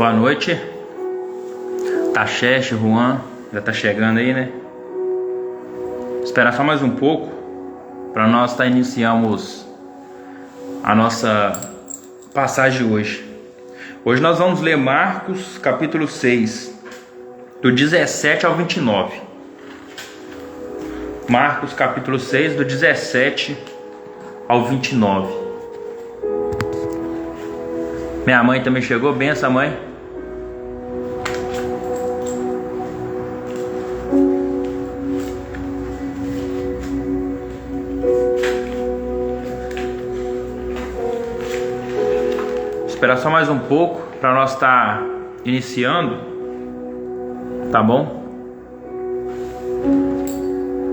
Boa noite, Tacheche, Juan, já tá chegando aí, né? Esperar só mais um pouco para nós iniciarmos a nossa passagem hoje. Hoje nós vamos ler Marcos capítulo 6, do 17 ao 29. Marcos capítulo 6, do 17 ao 29. Minha mãe também chegou, benção, mãe. Esperar só mais um pouco para nós estar iniciando, tá bom?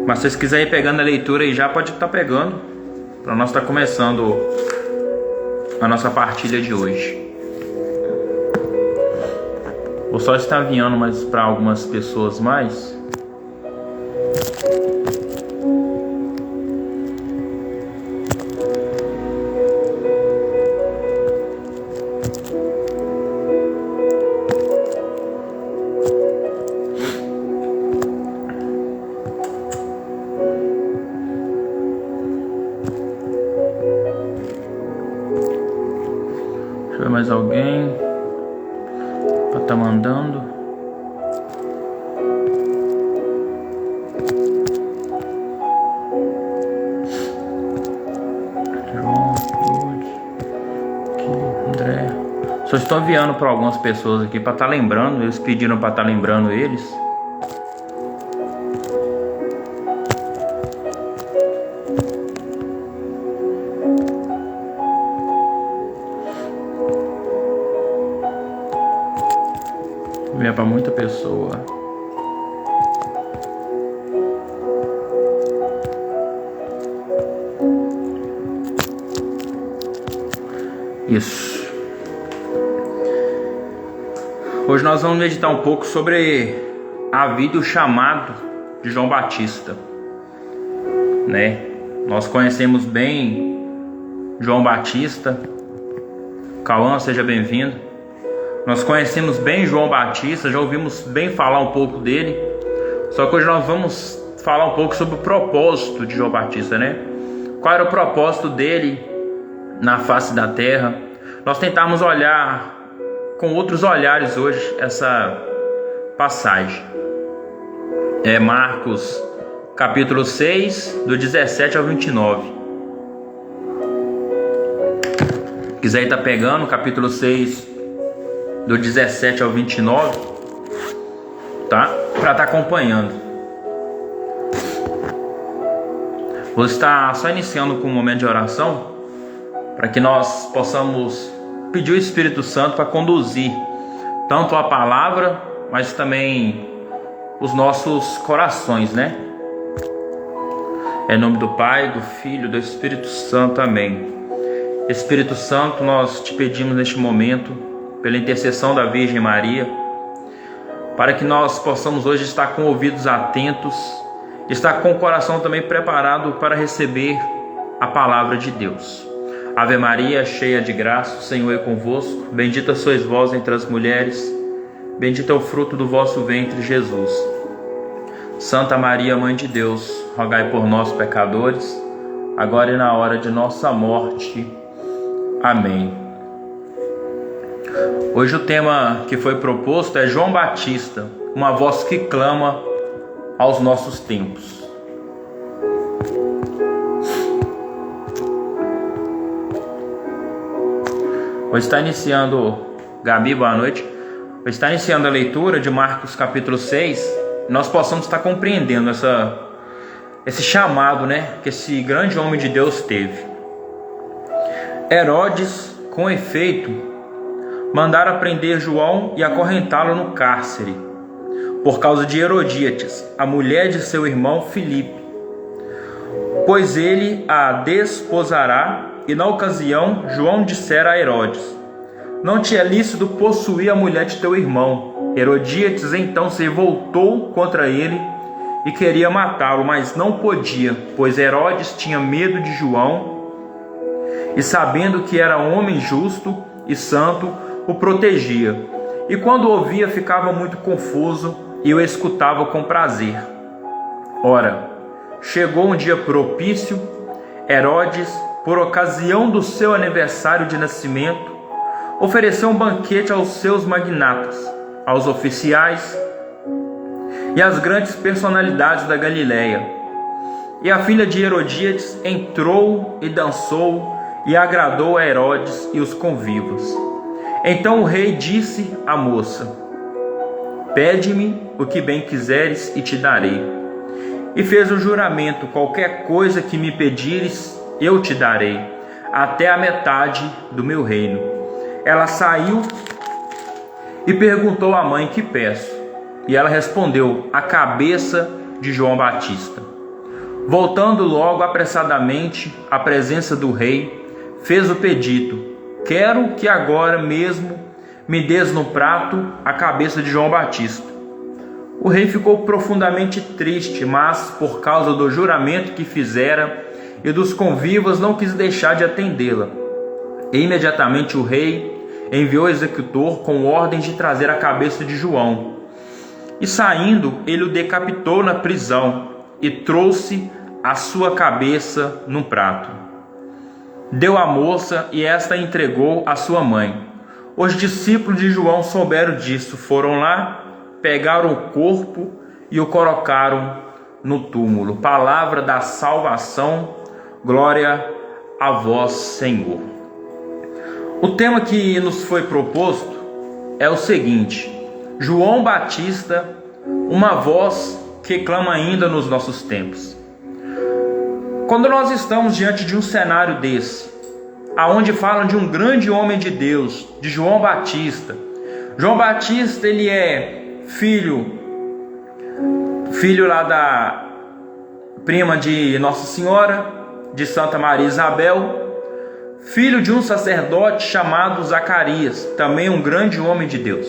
Mas se vocês quiserem ir pegando a leitura aí já pode estar pegando, para nós estar começando a nossa partilha de hoje. Vou só estar enviando mais para algumas pessoas mais. Deixa eu ver mais alguém para tá mandando. João, André. Só estou enviando para algumas pessoas aqui para estar lembrando. Eles pediram para estar lembrando eles. É para muita pessoa. Isso. Hoje nós vamos meditar um pouco sobre a vida e o chamado de João Batista, né? Nós conhecemos bem João Batista. Cauã, seja bem-vindo. Nós conhecemos bem João Batista, já ouvimos bem falar um pouco dele. Só que hoje nós vamos falar um pouco sobre o propósito de João Batista, né? Qual era o propósito dele na face da terra? Nós tentamos olhar com outros olhares hoje essa passagem. É Marcos capítulo 6, do 17 ao 29. Quiser estar pegando, capítulo 6, do 17 ao 29, tá? Para estar acompanhando. Vou estar só iniciando com um momento de oração, para que nós possamos pedir o Espírito Santo para conduzir tanto a palavra, mas também os nossos corações, né? Em nome do Pai, do Filho, do Espírito Santo, amém. Espírito Santo, nós te pedimos neste momento, pela intercessão da Virgem Maria, para que nós possamos hoje estar com ouvidos atentos, estar com o coração também preparado para receber a palavra de Deus. Ave Maria, cheia de graça, o Senhor é convosco, bendita sois vós entre as mulheres, bendito é o fruto do vosso ventre, Jesus. Santa Maria, Mãe de Deus, rogai por nós, pecadores, agora e na hora de nossa morte. Amém. Hoje o tema que foi proposto é João Batista, uma voz que clama aos nossos tempos. Hoje está iniciando, Gabi, boa noite. Hoje está iniciando a leitura de Marcos capítulo 6. Nós possamos estar compreendendo esse chamado, né, que esse grande homem de Deus teve. Herodes, com efeito, mandaram prender João e acorrentá-lo no cárcere, por causa de Herodíades, a mulher de seu irmão Filipe, pois ele a desposará. E na ocasião João dissera a Herodes: não te é lícito possuir a mulher de teu irmão. Herodíades então se voltou contra ele e queria matá-lo, mas não podia, pois Herodes tinha medo de João, e sabendo que era homem justo e santo, o protegia, e quando ouvia ficava muito confuso e o escutava com prazer. Ora, chegou um dia propício. Herodes, por ocasião do seu aniversário de nascimento, ofereceu um banquete aos seus magnatas, aos oficiais e às grandes personalidades da Galiléia. E a filha de Herodíades entrou e dançou e agradou a Herodes e os convivas. Então o rei disse à moça: pede-me o que bem quiseres e te darei. E fez um juramento: qualquer coisa que me pedires, eu te darei, até a metade do meu reino. Ela saiu e perguntou à mãe: que peço? E ela respondeu: a cabeça de João Batista. Voltando logo apressadamente à presença do rei, fez o pedido: quero que agora mesmo me des no prato a cabeça de João Batista. O rei ficou profundamente triste, mas por causa do juramento que fizera e dos convivas não quis deixar de atendê-la. E imediatamente o rei enviou o executor com ordem de trazer a cabeça de João. E saindo, ele o decapitou na prisão e trouxe a sua cabeça num prato. Deu à moça e esta entregou à sua mãe. Os discípulos de João souberam disso, foram lá, pegaram o corpo e o colocaram no túmulo. Palavra da salvação, glória a vós, Senhor. O tema que nos foi proposto é o seguinte: João Batista, uma voz que clama ainda nos nossos tempos. Quando nós estamos diante de um cenário desse, aonde falam de um grande homem de Deus, de João Batista. João Batista, ele é filho lá da prima de Nossa Senhora, de Santa Maria Isabel, filho de um sacerdote chamado Zacarias, também um grande homem de Deus.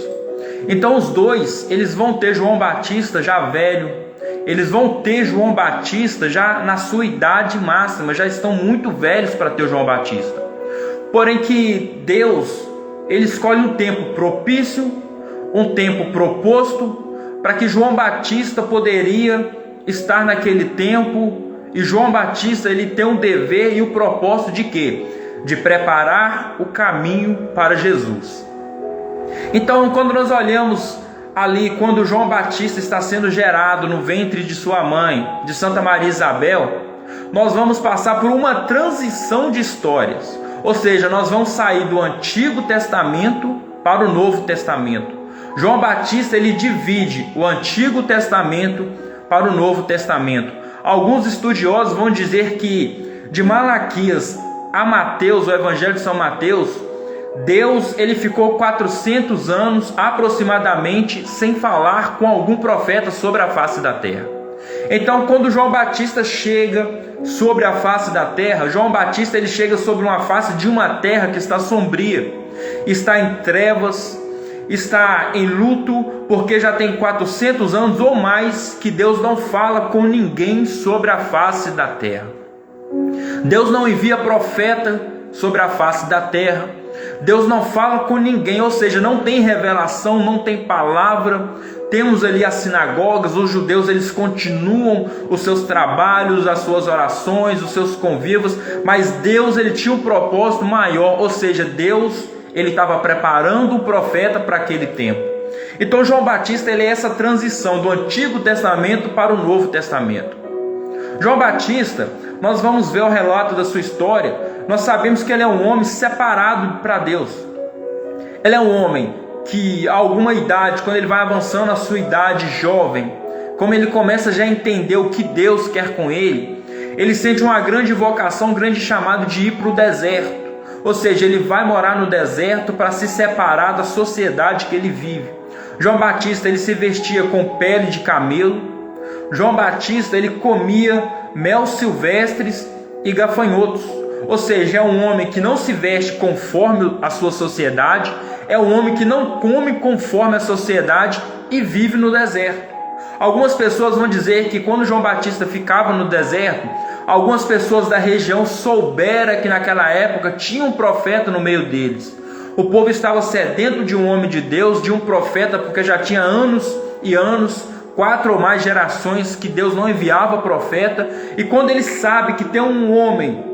Então os dois, eles vão ter João Batista já velho, eles vão ter João Batista já na sua idade máxima, já estão muito velhos para ter o João Batista. Porém que Deus, ele escolhe um tempo propício, um tempo proposto, para que João Batista poderia estar naquele tempo. E João Batista, ele tem um dever e o propósito de quê? De preparar o caminho para Jesus. Então, quando nós olhamos ali, quando João Batista está sendo gerado no ventre de sua mãe, de Santa Maria Isabel, nós vamos passar por uma transição de histórias. Ou seja, nós vamos sair do Antigo Testamento para o Novo Testamento. João Batista, ele divide o Antigo Testamento para o Novo Testamento. Alguns estudiosos vão dizer que de Malaquias a Mateus, o Evangelho de São Mateus, Deus, ele ficou 400 anos aproximadamente sem falar com algum profeta sobre a face da terra. Então, quando João Batista chega sobre a face da terra, João Batista, ele chega sobre uma face de uma terra que está sombria, está em trevas, está em luto, porque já tem 400 anos ou mais que Deus não fala com ninguém sobre a face da terra. Deus não envia profeta sobre a face da terra. Deus não fala com ninguém, ou seja, não tem revelação, não tem palavra. Temos ali as sinagogas, os judeus, eles continuam os seus trabalhos, as suas orações, os seus convívios, mas Deus, ele tinha um propósito maior, ou seja, Deus, ele estava preparando o profeta para aquele tempo. Então João Batista, ele é essa transição do Antigo Testamento para o Novo Testamento. João Batista, nós vamos ver o relato da sua história, nós sabemos que ele é um homem separado para Deus. Ele é um homem que a alguma idade, quando ele vai avançando na sua idade jovem, como ele começa já a entender o que Deus quer com ele, ele sente uma grande vocação, um grande chamado de ir para o deserto. Ou seja, ele vai morar no deserto para se separar da sociedade que ele vive. João Batista, ele se vestia com pele de camelo. João Batista, ele comia mel silvestres e gafanhotos. Ou seja, é um homem que não se veste conforme a sua sociedade, é um homem que não come conforme a sociedade e vive no deserto. Algumas pessoas vão dizer que quando João Batista ficava no deserto, algumas pessoas da região souberam que naquela época tinha um profeta no meio deles. O povo estava sedento de um homem de Deus, de um profeta, porque já tinha anos e anos, 4 ou mais gerações que Deus não enviava profeta. E quando ele sabe que tem um homem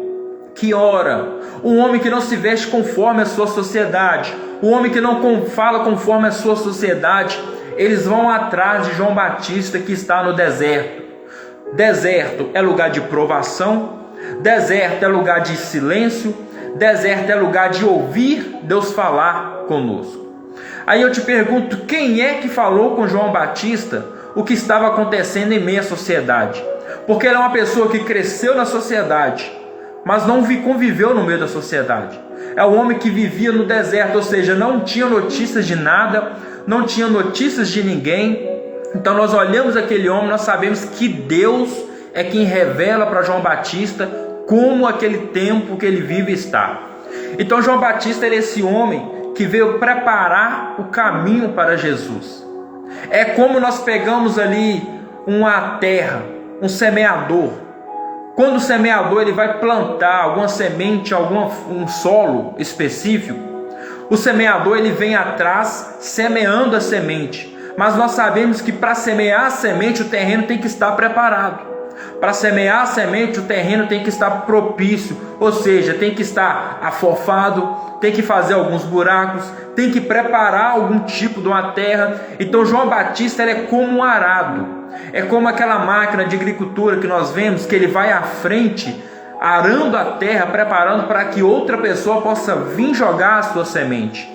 que ora, um homem que não se veste conforme a sua sociedade, um homem que não fala conforme a sua sociedade, eles vão atrás de João Batista, que está no deserto. Deserto é lugar de provação, deserto é lugar de silêncio, deserto é lugar de ouvir Deus falar conosco. Aí eu te pergunto, quem é que falou com João Batista o que estava acontecendo em meio à sociedade? Porque ele é uma pessoa que cresceu na sociedade, mas não conviveu no meio da sociedade. É um homem que vivia no deserto, ou seja, não tinha notícias de nada, não tinha notícias de ninguém. Então nós olhamos aquele homem, nós sabemos que Deus é quem revela para João Batista como aquele tempo que ele vive está. Então João Batista é esse homem que veio preparar o caminho para Jesus. É como nós pegamos ali uma terra, um semeador. Quando o semeador ele vai plantar alguma semente, um solo específico, o semeador ele vem atrás semeando a semente. Mas nós sabemos que para semear a semente o terreno tem que estar preparado. Para semear a semente o terreno tem que estar propício, ou seja, tem que estar afofado, tem que fazer alguns buracos, tem que preparar algum tipo de uma terra. Então João Batista ele é como um arado, é como aquela máquina de agricultura que nós vemos, que ele vai à frente, arando a terra, preparando para que outra pessoa possa vir jogar a sua semente.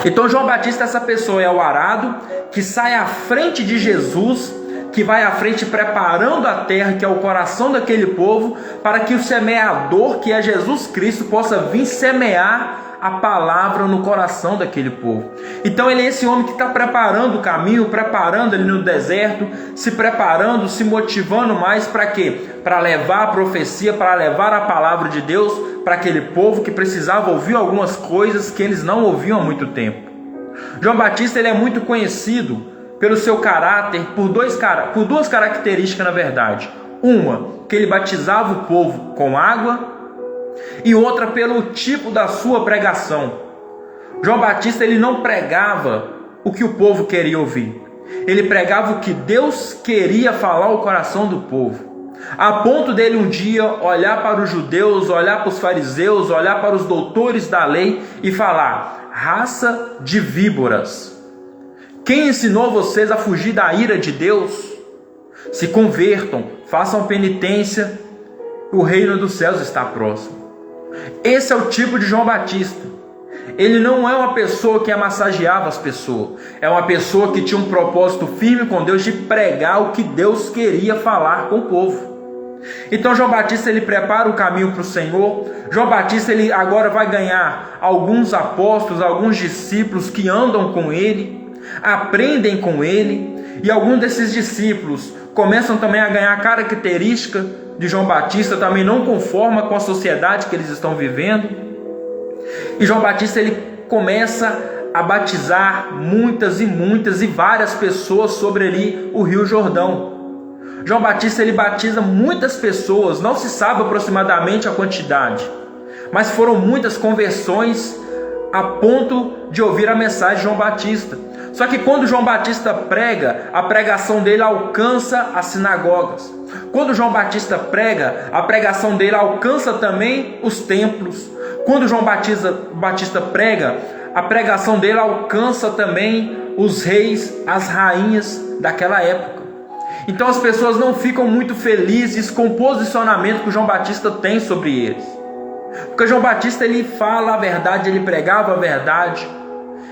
Então João Batista, essa pessoa é o arado, que sai à frente de Jesus, que vai à frente preparando a terra, que é o coração daquele povo, para que o semeador, que é Jesus Cristo, possa vir semear a palavra no coração daquele povo. Então ele é esse homem que está preparando o caminho, preparando ele no deserto, se preparando, se motivando mais para quê? Para levar a profecia, para levar a palavra de Deus para aquele povo que precisava ouvir algumas coisas que eles não ouviam há muito tempo. João Batista ele é muito conhecido pelo seu caráter, por duas características na verdade. Uma, que ele batizava o povo com água, e outra pelo tipo da sua pregação. João Batista ele não pregava o que o povo queria ouvir. Ele pregava o que Deus queria falar ao coração do povo. A ponto dele um dia olhar para os judeus, olhar para os fariseus, olhar para os doutores da lei e falar: raça de víboras, quem ensinou vocês a fugir da ira de Deus? Se convertam, façam penitência, o reino dos céus está próximo. Esse é o tipo de João Batista. Ele não é uma pessoa que massageava as pessoas. É uma pessoa que tinha um propósito firme com Deus de pregar o que Deus queria falar com o povo. Então João Batista ele prepara o caminho para o Senhor. João Batista ele agora vai ganhar alguns apóstolos, alguns discípulos que andam com ele, aprendem com ele. E alguns desses discípulos começam também a ganhar característica de João Batista, também não conforma com a sociedade que eles estão vivendo. E João Batista ele começa a batizar muitas e várias pessoas sobre ali o Rio Jordão. João Batista ele batiza muitas pessoas, não se sabe aproximadamente a quantidade, mas foram muitas conversões a ponto de ouvir a mensagem de João Batista. Só que quando João Batista prega, a pregação dele alcança as sinagogas. Quando João Batista prega, a pregação dele alcança também os templos. Quando João Batista prega, a pregação dele alcança também os reis, as rainhas daquela época. Então as pessoas não ficam muito felizes com o posicionamento que João Batista tem sobre eles. Porque João Batista ele fala a verdade, ele pregava a verdade.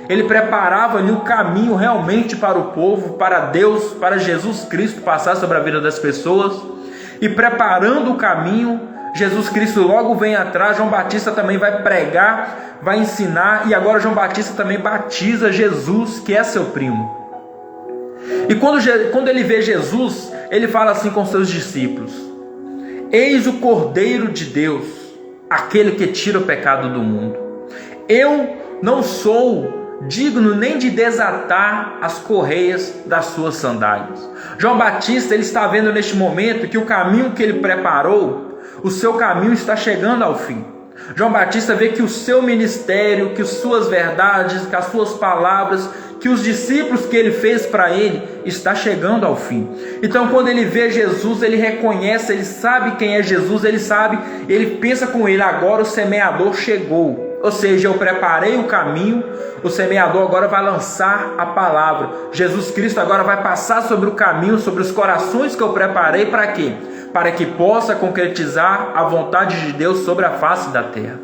Ele preparava ali o caminho realmente para o povo, para Deus, para Jesus Cristo passar sobre a vida das pessoas. E preparando o caminho, Jesus Cristo logo vem atrás. João Batista também vai pregar, vai ensinar. E agora João Batista também batiza Jesus, que é seu primo. E quando ele vê Jesus, ele fala assim com seus discípulos: eis o Cordeiro de Deus, aquele que tira o pecado do mundo. Eu não sou digno nem de desatar as correias das suas sandálias. João Batista ele está vendo neste momento que o caminho que ele preparou, o seu caminho está chegando ao fim. João Batista vê que o seu ministério, que as suas verdades, que as suas palavras, que os discípulos que ele fez para ele está chegando ao fim. Então, quando ele vê Jesus, ele reconhece, ele sabe quem é Jesus, ele pensa com ele: agora o semeador chegou. Ou seja, eu preparei o caminho, o semeador agora vai lançar a palavra. Jesus Cristo agora vai passar sobre o caminho, sobre os corações que eu preparei, para quê? Para que possa concretizar a vontade de Deus sobre a face da terra.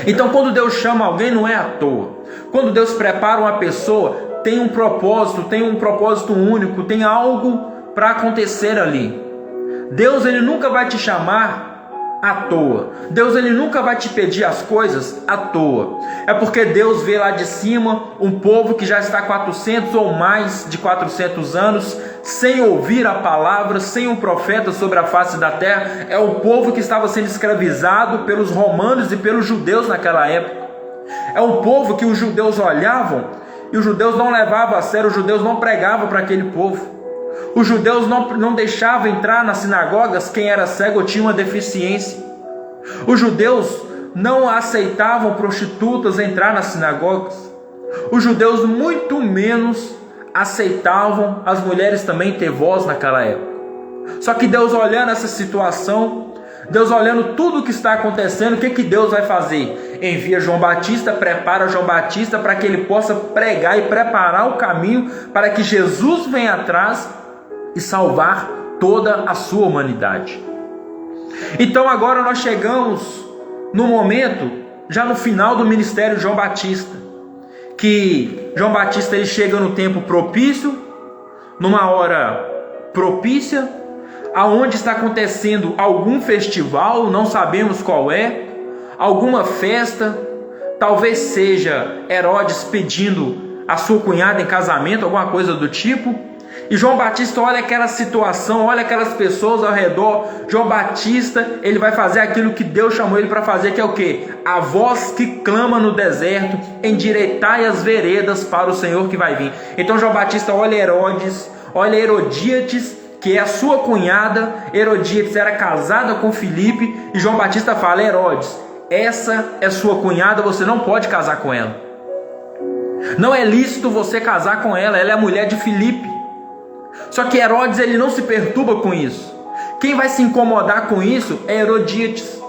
Então, quando Deus chama alguém, não é à toa. Quando Deus prepara uma pessoa, tem um propósito único, tem algo para acontecer ali. Deus, ele nunca vai te chamar à toa. Deus, ele nunca vai te pedir as coisas à toa. É porque Deus vê lá de cima um povo que já está 400 ou mais de 400 anos sem ouvir a palavra, sem um profeta sobre a face da terra. É o povo que estava sendo escravizado pelos romanos e pelos judeus naquela época. É um povo que os judeus olhavam e os judeus não levavam a sério, os judeus não pregavam para aquele povo. Os judeus não deixavam entrar nas sinagogas quem era cego ou tinha uma deficiência. Os judeus não aceitavam prostitutas entrar nas sinagogas. Os judeus muito menos aceitavam as mulheres também ter voz naquela época. Só que Deus, olhando essa situação, Deus olhando tudo o que está acontecendo, o que Deus vai fazer? Envia João Batista, prepara João Batista para que ele possa pregar e preparar o caminho para que Jesus venha atrás e salvar toda a sua humanidade. Então agora nós chegamos no momento, já no final do ministério de João Batista, que João Batista ele chega no tempo propício, numa hora propícia, aonde está acontecendo algum festival, não sabemos qual é, alguma festa, talvez seja Herodes pedindo a sua cunhada em casamento, alguma coisa do tipo. E João Batista olha aquela situação, olha aquelas pessoas ao redor. João Batista, ele vai fazer aquilo que Deus chamou ele para fazer, que é o quê? A voz que clama no deserto: endireitai as veredas para o Senhor que vai vir. Então João Batista olha Herodes, olha Herodíades, que é a sua cunhada. Herodíades era casada com Filipe, e João Batista fala: Herodes, essa é sua cunhada, você não pode casar com ela. Não é lícito você casar com ela, ela é a mulher de Filipe. Só que Herodes, ele não se perturba com isso. Quem vai se incomodar com isso é Herodíades.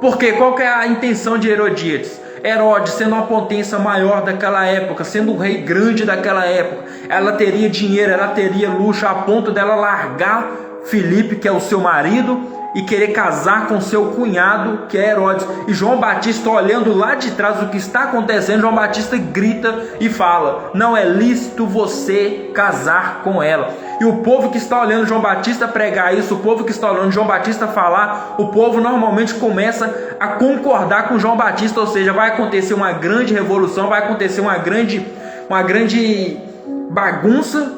Porque qual que é a intenção de Herodíades? Herodes, sendo uma potência maior daquela época, sendo um rei grande daquela época, ela teria dinheiro, ela teria luxo, a ponto dela largar Filipe, que é o seu marido, e querer casar com seu cunhado, que é Herodes. E João Batista, olhando lá de trás o que está acontecendo, João Batista grita e fala: não é lícito você casar com ela. E o povo que está olhando João Batista pregar isso, o povo que está olhando João Batista falar, o povo normalmente começa a concordar com João Batista. Ou seja, vai acontecer uma grande revolução, vai acontecer uma grande bagunça,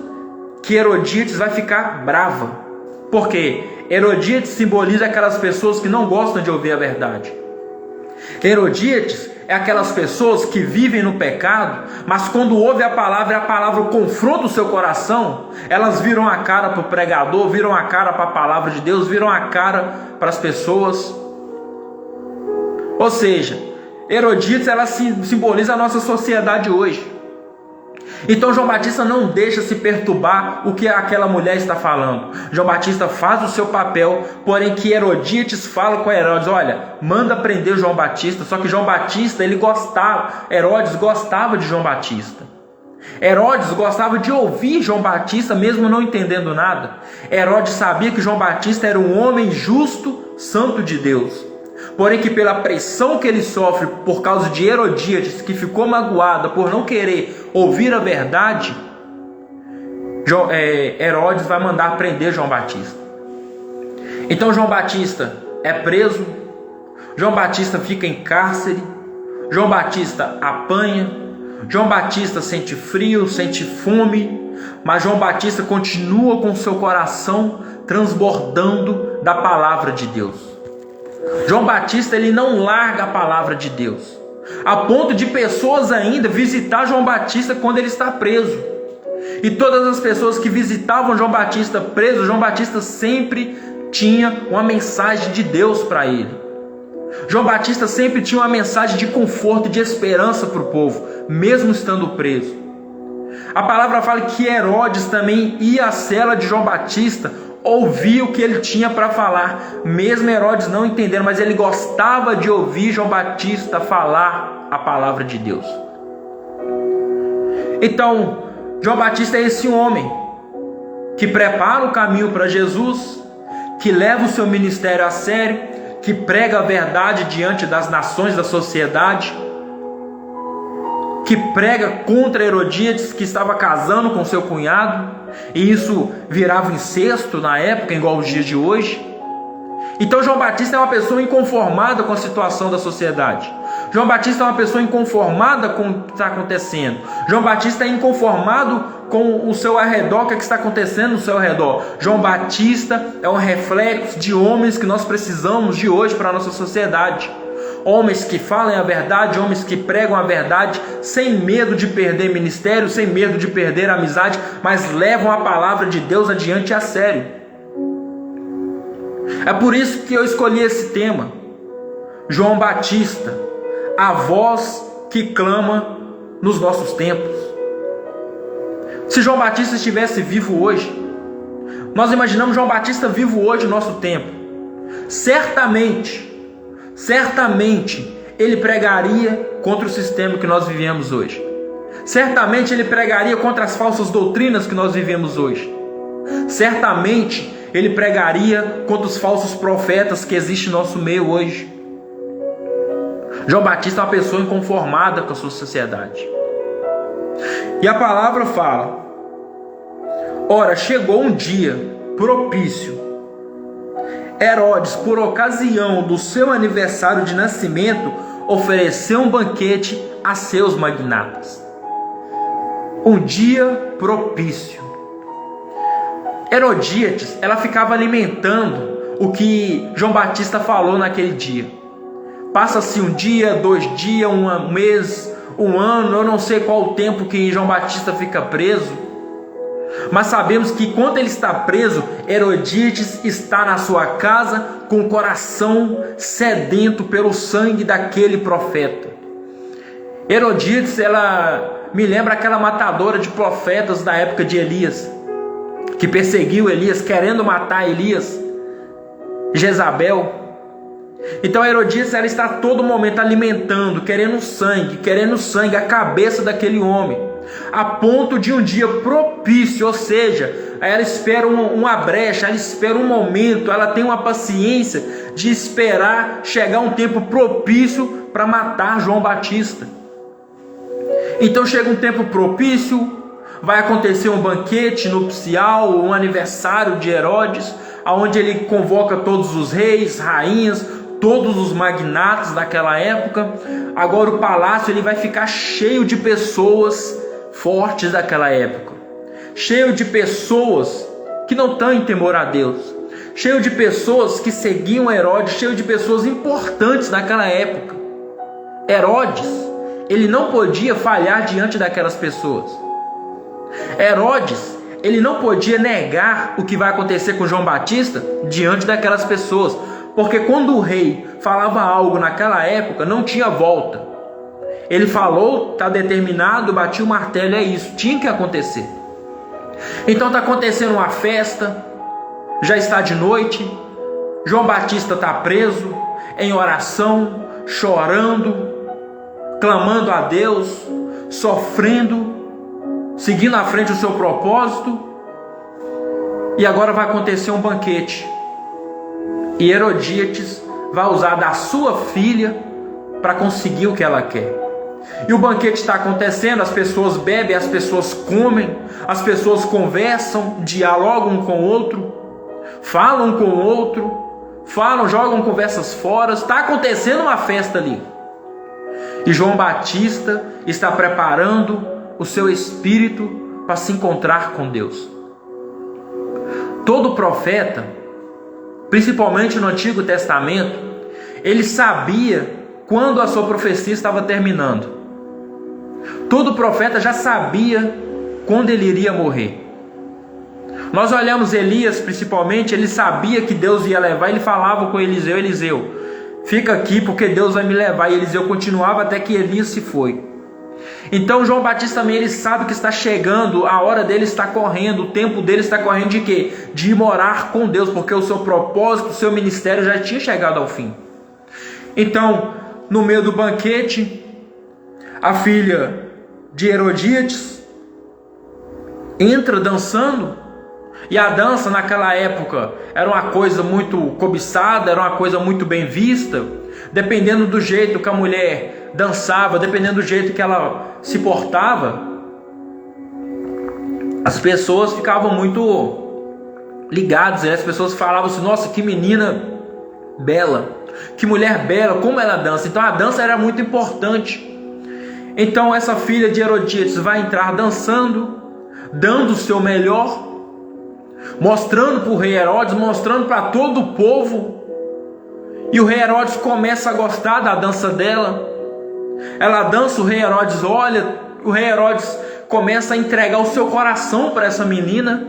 que Herodíades vai ficar brava. Por quê? Herodíades simboliza aquelas pessoas que não gostam de ouvir a verdade. Herodíades é aquelas pessoas que vivem no pecado, mas quando ouve a palavra confronta o seu coração, elas viram a cara para o pregador, viram a cara para a palavra de Deus, viram a cara para as pessoas. Ou seja, Herodíades, ela simboliza a nossa sociedade hoje. Então João Batista não deixa se perturbar o que aquela mulher está falando. João Batista faz o seu papel, porém que Herodíades fala com Herodes: olha, manda prender João Batista. Só que João Batista, Herodes gostava de João Batista. Herodes gostava de ouvir João Batista, mesmo não entendendo nada. Herodes sabia que João Batista era um homem justo, santo de Deus. Porém que pela pressão que ele sofre por causa de Herodíades, que ficou magoada por não querer ouvir a verdade, Herodes vai mandar prender João Batista. Então João Batista é preso, João Batista fica em cárcere, João Batista apanha, João Batista sente frio, sente fome, mas João Batista continua com seu coração transbordando da palavra de Deus. João Batista, ele não larga a palavra de Deus, a ponto de pessoas ainda visitar João Batista quando ele está preso. E todas as pessoas que visitavam João Batista preso, João Batista sempre tinha uma mensagem de Deus para ele. João Batista sempre tinha uma mensagem de conforto e de esperança para o povo, mesmo estando preso. A palavra fala que Herodes também ia à cela de João Batista, ouvia o que ele tinha para falar, mesmo Herodes não entendendo, mas ele gostava de ouvir João Batista falar a palavra de Deus. Então, João Batista é esse homem que prepara o caminho para Jesus, que leva o seu ministério a sério, que prega a verdade diante das nações da sociedade, que prega contra Herodíades, que estava casando com seu cunhado, e isso virava incesto na época, igual aos dias de hoje. Então João Batista é uma pessoa inconformada com a situação da sociedade. João Batista é uma pessoa inconformada com o que está acontecendo. João Batista é inconformado com o seu arredor, o que está acontecendo no seu redor. João Batista é um reflexo de homens que nós precisamos de hoje para a nossa sociedade. Homens que falem a verdade, homens que pregam a verdade, sem medo de perder ministério, sem medo de perder amizade, mas levam a palavra de Deus adiante a sério. É por isso que eu escolhi esse tema. João Batista, a voz que clama nos nossos tempos. Se João Batista estivesse vivo hoje, nós imaginamos João Batista vivo hoje no nosso tempo, certamente ele pregaria contra o sistema que nós vivemos hoje. Certamente ele pregaria contra as falsas doutrinas que nós vivemos hoje. Certamente ele pregaria contra os falsos profetas que existem no nosso meio hoje. João Batista é uma pessoa inconformada com a sua sociedade. E a palavra fala: ora, chegou um dia propício. Herodes, por ocasião do seu aniversário de nascimento, ofereceu um banquete a seus magnatas. Um dia propício. Herodíades, ela ficava alimentando o que João Batista falou naquele dia. Passa-se um dia, 2 dias, um mês, 1 ano, eu não sei qual o tempo que João Batista fica preso. Mas sabemos que quando ele está preso, Herodíades está na sua casa com o coração sedento pelo sangue daquele profeta. Herodíades, ela me lembra aquela matadora de profetas da época de Elias, que perseguiu Elias, querendo matar Elias, Jezabel. Então Herodíades, ela está a todo momento alimentando, querendo sangue, a cabeça daquele homem, a ponto de um dia propício, ou seja, ela espera uma brecha, ela espera um momento, ela tem uma paciência de esperar chegar um tempo propício para matar João Batista. Então chega um tempo propício, vai acontecer um banquete nupcial, um aniversário de Herodes, onde ele convoca todos os reis, rainhas, todos os magnatas daquela época. Agora o palácio ele vai ficar cheio de pessoas fortes daquela época, cheio de pessoas que não têm temor a Deus, cheio de pessoas que seguiam Herodes, cheio de pessoas importantes naquela época. Herodes, ele não podia falhar diante daquelas pessoas. Herodes, ele não podia negar o que vai acontecer com João Batista diante daquelas pessoas, porque quando o rei falava algo naquela época, não tinha volta. Ele falou, está determinado, batia o martelo, é isso, tinha que acontecer. Então está acontecendo uma festa, já está de noite, João Batista está preso, em oração, chorando, clamando a Deus, sofrendo, seguindo à frente o seu propósito. E agora vai acontecer um banquete, e Herodíades vai usar da sua filha para conseguir o que ela quer. E o banquete está acontecendo, as pessoas bebem, as pessoas comem, as pessoas conversam, dialogam um com o outro, falam com o outro, jogam conversas fora. Está acontecendo uma festa ali. E João Batista está preparando o seu espírito para se encontrar com Deus. Todo profeta, principalmente no Antigo Testamento, ele sabia quando a sua profecia estava terminando. Todo profeta já sabia quando ele iria morrer. Nós olhamos Elias principalmente, ele sabia que Deus ia levar, ele falava com Eliseu: fica aqui porque Deus vai me levar. E Eliseu continuava até que Elias se foi. Então João Batista também, ele sabe que está chegando, a hora dele está correndo, o tempo dele está correndo de quê? De ir morar com Deus, porque o seu propósito, o seu ministério já tinha chegado ao fim. Então, no meio do banquete, a filha de Herodíades entra dançando, e a dança naquela época era uma coisa muito cobiçada, era uma coisa muito bem vista. Dependendo do jeito que a mulher dançava, dependendo do jeito que ela se portava, as pessoas ficavam muito ligadas, né? As pessoas falavam assim: nossa, que menina bela, que mulher bela, como ela dança. Então a dança era muito importante. Então essa filha de Herodíades vai entrar dançando, dando o seu melhor, mostrando para o rei Herodes, mostrando para todo o povo. E o rei Herodes começa a gostar da dança dela. Ela dança, o rei Herodes olha, o rei Herodes começa a entregar o seu coração para essa menina.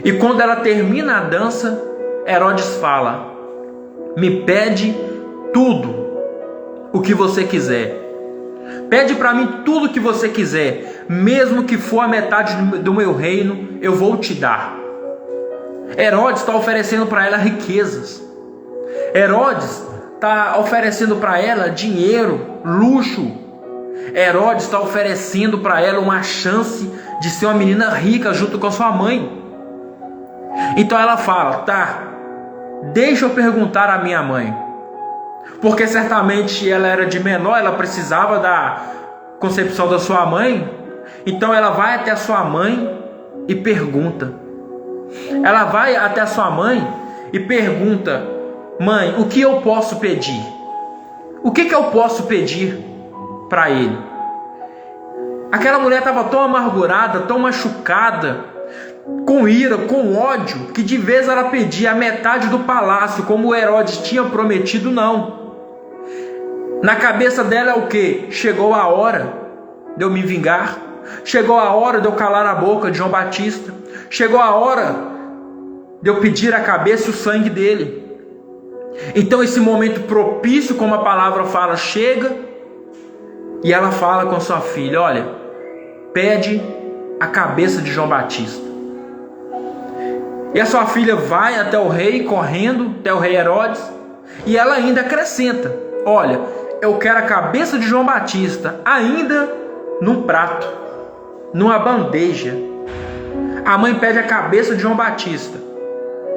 E quando ela termina a dança, Herodes fala: me pede tudo o que você quiser. Pede para mim tudo o que você quiser, mesmo que for a metade do meu reino, eu vou te dar. Herodes está oferecendo para ela riquezas. Herodes está oferecendo para ela dinheiro, luxo. Herodes está oferecendo para ela uma chance de ser uma menina rica junto com a sua mãe. Então ela fala: tá, deixa eu perguntar à minha mãe. Porque certamente ela era de menor, ela precisava da concepção da sua mãe. Então ela vai até a sua mãe e pergunta. Ela vai até a sua mãe e pergunta: mãe, o que eu posso pedir? O que eu posso pedir para ele? Aquela mulher estava tão amargurada, tão machucada, com ira, com ódio, que de vez ela pedia a metade do palácio, como Herodes tinha prometido. Não. Na cabeça dela é o que? Chegou a hora de eu me vingar. Chegou a hora de eu calar a boca de João Batista. Chegou a hora de eu pedir a cabeça e o sangue dele. Então esse momento propício, como a palavra fala, chega, e ela fala com sua filha: olha, pede a cabeça de João Batista. E a sua filha vai até o rei, correndo, até o rei Herodes, e ela ainda acrescenta: olha, eu quero a cabeça de João Batista, ainda num prato, numa bandeja. A mãe pede a cabeça de João Batista,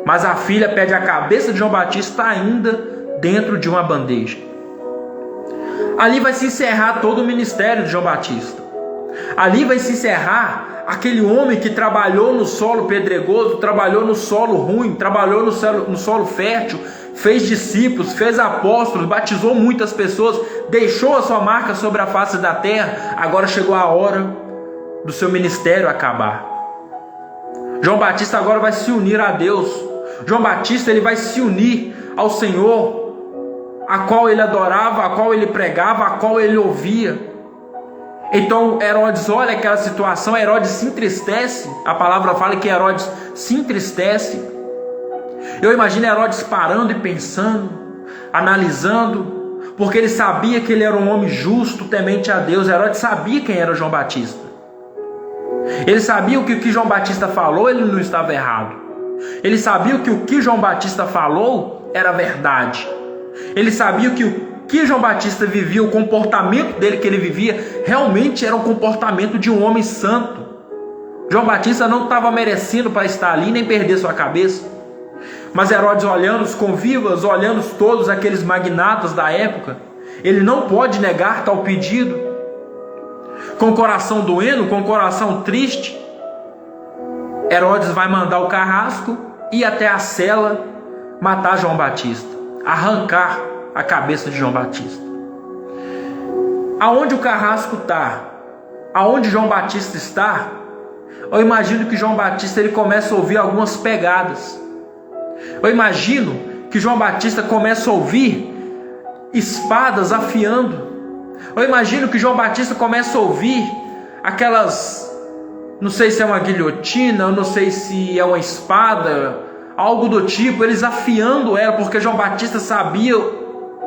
mas a filha pede a cabeça de João Batista ainda dentro de uma bandeja. Ali vai se encerrar todo o ministério de João Batista. Ali vai se encerrar aquele homem que trabalhou no solo pedregoso, trabalhou no solo ruim, trabalhou no solo fértil, fez discípulos, fez apóstolos, batizou muitas pessoas, deixou a sua marca sobre a face da terra. Agora chegou a hora do seu ministério acabar. João Batista agora vai se unir a Deus. João Batista, ele vai se unir ao Senhor, a qual ele adorava, a qual ele pregava, a qual ele ouvia. Então Herodes olha aquela situação, Herodes se entristece. A palavra fala que Herodes se entristece. Eu imagino Herodes parando e pensando, analisando, porque ele sabia que ele era um homem justo, temente a Deus. Herodes sabia quem era João Batista. Ele sabia que o que João Batista falou, ele não estava errado. Ele sabia que o que João Batista falou era verdade. Ele sabia que o que João Batista vivia, o comportamento dele que ele vivia, realmente era o comportamento de um homem santo. João Batista não estava merecendo para estar ali, nem perder sua cabeça. Mas Herodes, olhando os convivas, olhando todos aqueles magnatas da época, ele não pode negar tal pedido. Com o coração doendo, com o coração triste, Herodes vai mandar o carrasco ir até a cela matar João Batista, arrancar a cabeça de João Batista. Aonde o carrasco está, aonde João Batista está, eu imagino que João Batista ele começa a ouvir algumas pegadas. Eu imagino que João Batista começa a ouvir espadas afiando. Eu imagino que João Batista começa a ouvir aquelas, não sei se é uma guilhotina, eu não sei se é uma espada, algo do tipo, eles afiando ela, porque João Batista sabia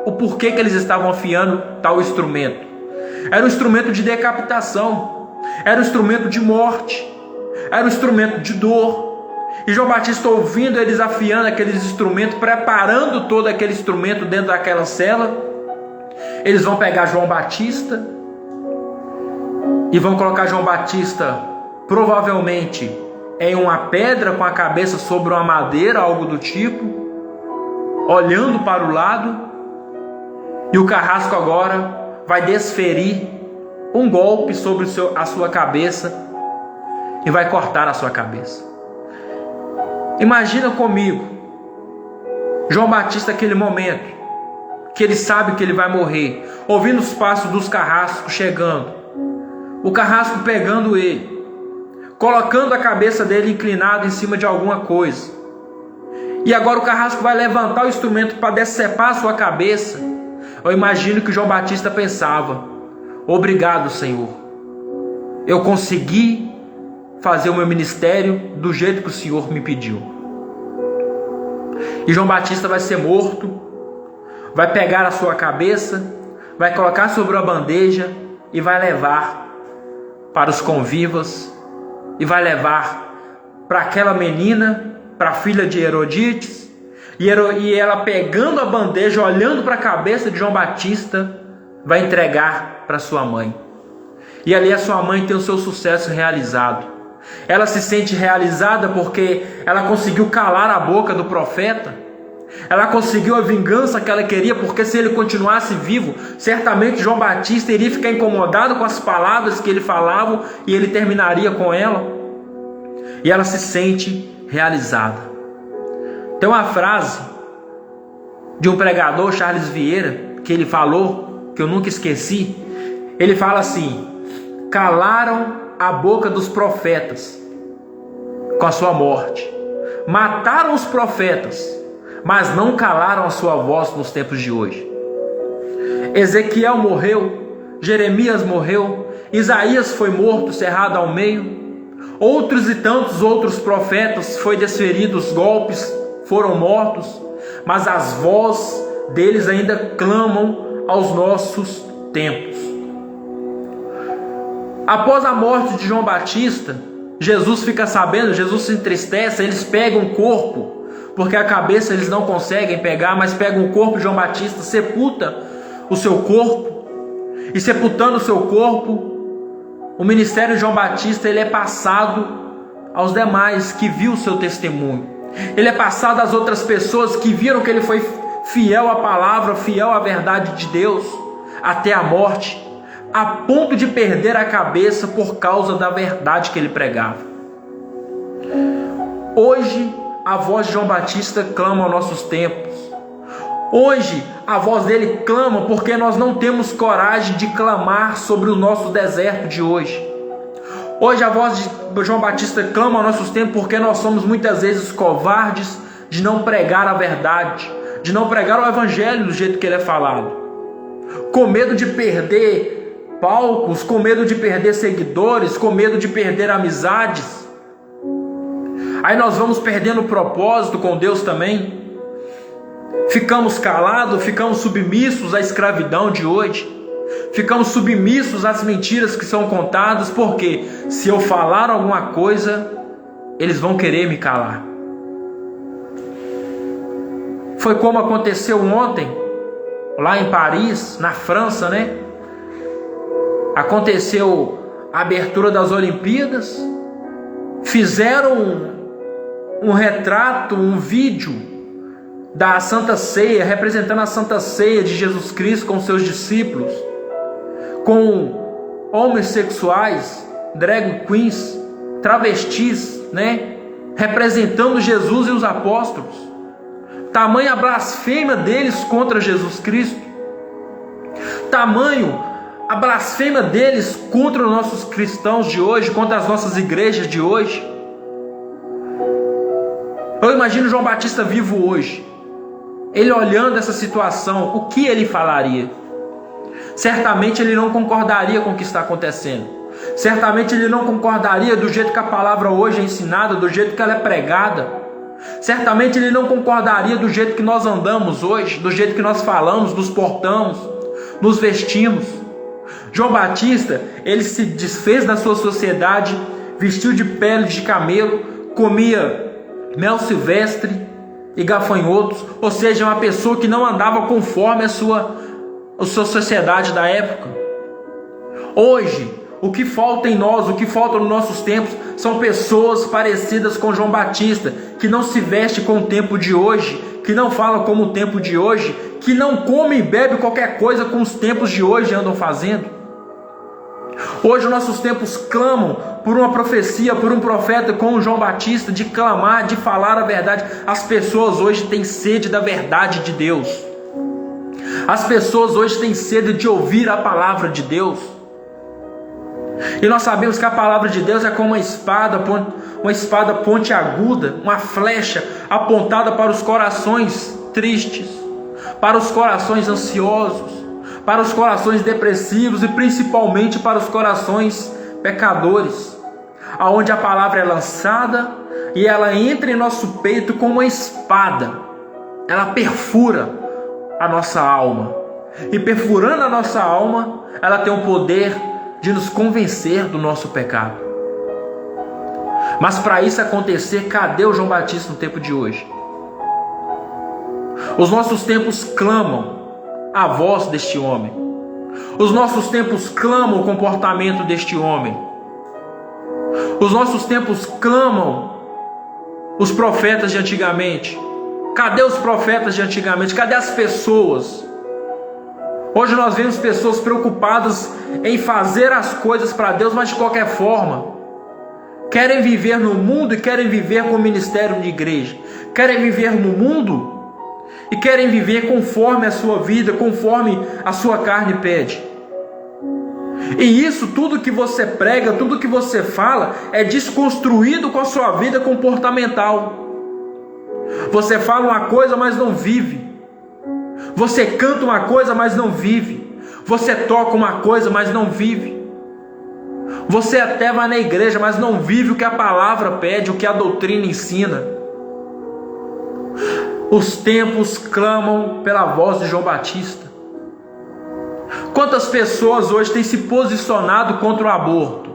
o porquê que eles estavam afiando tal instrumento. Era um instrumento de decapitação, era um instrumento de morte, era um instrumento de dor. E João Batista, ouvindo eles afiando aqueles instrumentos, preparando todo aquele instrumento dentro daquela cela, eles vão pegar João Batista e vão colocar João Batista provavelmente em uma pedra com a cabeça sobre uma madeira, algo do tipo, olhando para o lado, e o carrasco agora vai desferir um golpe sobre a sua cabeça e vai cortar a sua cabeça. Imagina comigo, João Batista, aquele momento, que ele sabe que ele vai morrer, ouvindo os passos dos carrascos chegando, o carrasco pegando ele, colocando a cabeça dele inclinada em cima de alguma coisa, e agora o carrasco vai levantar o instrumento para decepar a sua cabeça. Eu imagino que João Batista pensava: obrigado, Senhor, eu consegui fazer o meu ministério do jeito que o Senhor me pediu. E João Batista vai ser morto, vai pegar a sua cabeça, vai colocar sobre uma bandeja e vai levar para os convivas, e vai levar para aquela menina, para a filha de Herodíades, e ela, pegando a bandeja, olhando para a cabeça de João Batista, vai entregar para sua mãe. E ali a sua mãe tem o seu sucesso realizado. Ela se sente realizada porque ela conseguiu calar a boca do profeta. Ela conseguiu a vingança que ela queria, porque se ele continuasse vivo, certamente João Batista iria ficar incomodado com as palavras que ele falava e ele terminaria com ela. E ela se sente realizada. Tem uma frase de um pregador, Charles Vieira, que ele falou, que eu nunca esqueci. Ele fala assim: calaram a boca dos profetas com a sua morte, mataram os profetas, mas não calaram a sua voz nos tempos de hoje. Ezequiel morreu, Jeremias morreu, Isaías foi morto, cerrado ao meio, outros e tantos outros profetas foi desferidos golpes, foram mortos, mas as vozes deles ainda clamam aos nossos tempos. Após a morte de João Batista, Jesus fica sabendo, Jesus se entristece, eles pegam o corpo, porque a cabeça eles não conseguem pegar, mas pegam o corpo de João Batista, sepulta o seu corpo, e sepultando o seu corpo, o ministério de João Batista ele é passado aos demais que viu o seu testemunho. Ele é passado às outras pessoas que viram que ele foi fiel à palavra, fiel à verdade de Deus, até a morte, a ponto de perder a cabeça por causa da verdade que ele pregava. Hoje, a voz de João Batista clama aos nossos tempos. Hoje, a voz dele clama porque nós não temos coragem de clamar sobre o nosso deserto de hoje. Hoje, a voz de João Batista clama aos nossos tempos porque nós somos muitas vezes covardes de não pregar a verdade, de não pregar o evangelho do jeito que ele é falado, com medo de perder palcos, com medo de perder seguidores, com medo de perder amizades. Aí nós vamos perdendo o propósito com Deus também. Ficamos calados, ficamos submissos à escravidão de hoje. Ficamos submissos às mentiras que são contadas, porque se eu falar alguma coisa, eles vão querer me calar. Foi como aconteceu ontem, lá em Paris, na França, né? Aconteceu a abertura das Olimpíadas, fizeram um retrato, um vídeo da Santa Ceia, representando a Santa Ceia de Jesus Cristo com seus discípulos, com homens sexuais, drag queens, travestis, né? Representando Jesus e os apóstolos. Tamanha blasfêmia deles contra Jesus Cristo. Tamanho a blasfêmia deles contra os nossos cristãos de hoje, contra as nossas igrejas de hoje. Eu imagino João Batista vivo hoje, ele olhando essa situação, o que ele falaria? Certamente ele não concordaria com o que está acontecendo. Certamente ele não concordaria do jeito que a palavra hoje é ensinada, do jeito que ela é pregada. Certamente ele não concordaria do jeito que nós andamos hoje, do jeito que nós falamos, nos portamos, nos vestimos. João Batista, ele se desfez da sua sociedade, vestiu de pele de camelo, comia mel silvestre e gafanhotos, ou seja, uma pessoa que não andava conforme a sua sociedade da época. Hoje, o que falta em nós, o que falta nos nossos tempos, são pessoas parecidas com João Batista, que não se veste com o tempo de hoje, que não fala como o tempo de hoje, que não come e bebe qualquer coisa com os tempos de hoje andam fazendo. Hoje os nossos tempos clamam por uma profecia, por um profeta como João Batista, de clamar, de falar a verdade. As pessoas hoje têm sede da verdade de Deus. As pessoas hoje têm sede de ouvir a palavra de Deus. E nós sabemos que a palavra de Deus é como uma espada pontiaguda, uma flecha apontada para os corações tristes, para os corações ansiosos, para os corações depressivos e principalmente para os corações pecadores, aonde a palavra é lançada e ela entra em nosso peito como uma espada. Ela perfura a nossa alma, e perfurando a nossa alma, ela tem o poder de nos convencer do nosso pecado. Mas para isso acontecer, cadê o João Batista no tempo de hoje? Os nossos tempos clamam a voz deste homem. Os nossos tempos clamam o comportamento deste homem. Os nossos tempos clamam os profetas de antigamente. Cadê os profetas de antigamente? Cadê as pessoas? Hoje nós vemos pessoas preocupadas em fazer as coisas para Deus, mas de qualquer forma querem viver no mundo e querem viver com o ministério de igreja. Querem viver no mundo e querem viver conforme a sua vida, conforme a sua carne pede. E isso, tudo que você prega, tudo que você fala, é desconstruído com a sua vida comportamental. Você fala uma coisa, mas não vive. Você canta uma coisa, mas não vive. Você toca uma coisa, mas não vive. Você até vai na igreja, mas não vive o que a palavra pede, o que a doutrina ensina. Os tempos clamam pela voz de João Batista. Quantas pessoas hoje têm se posicionado contra o aborto?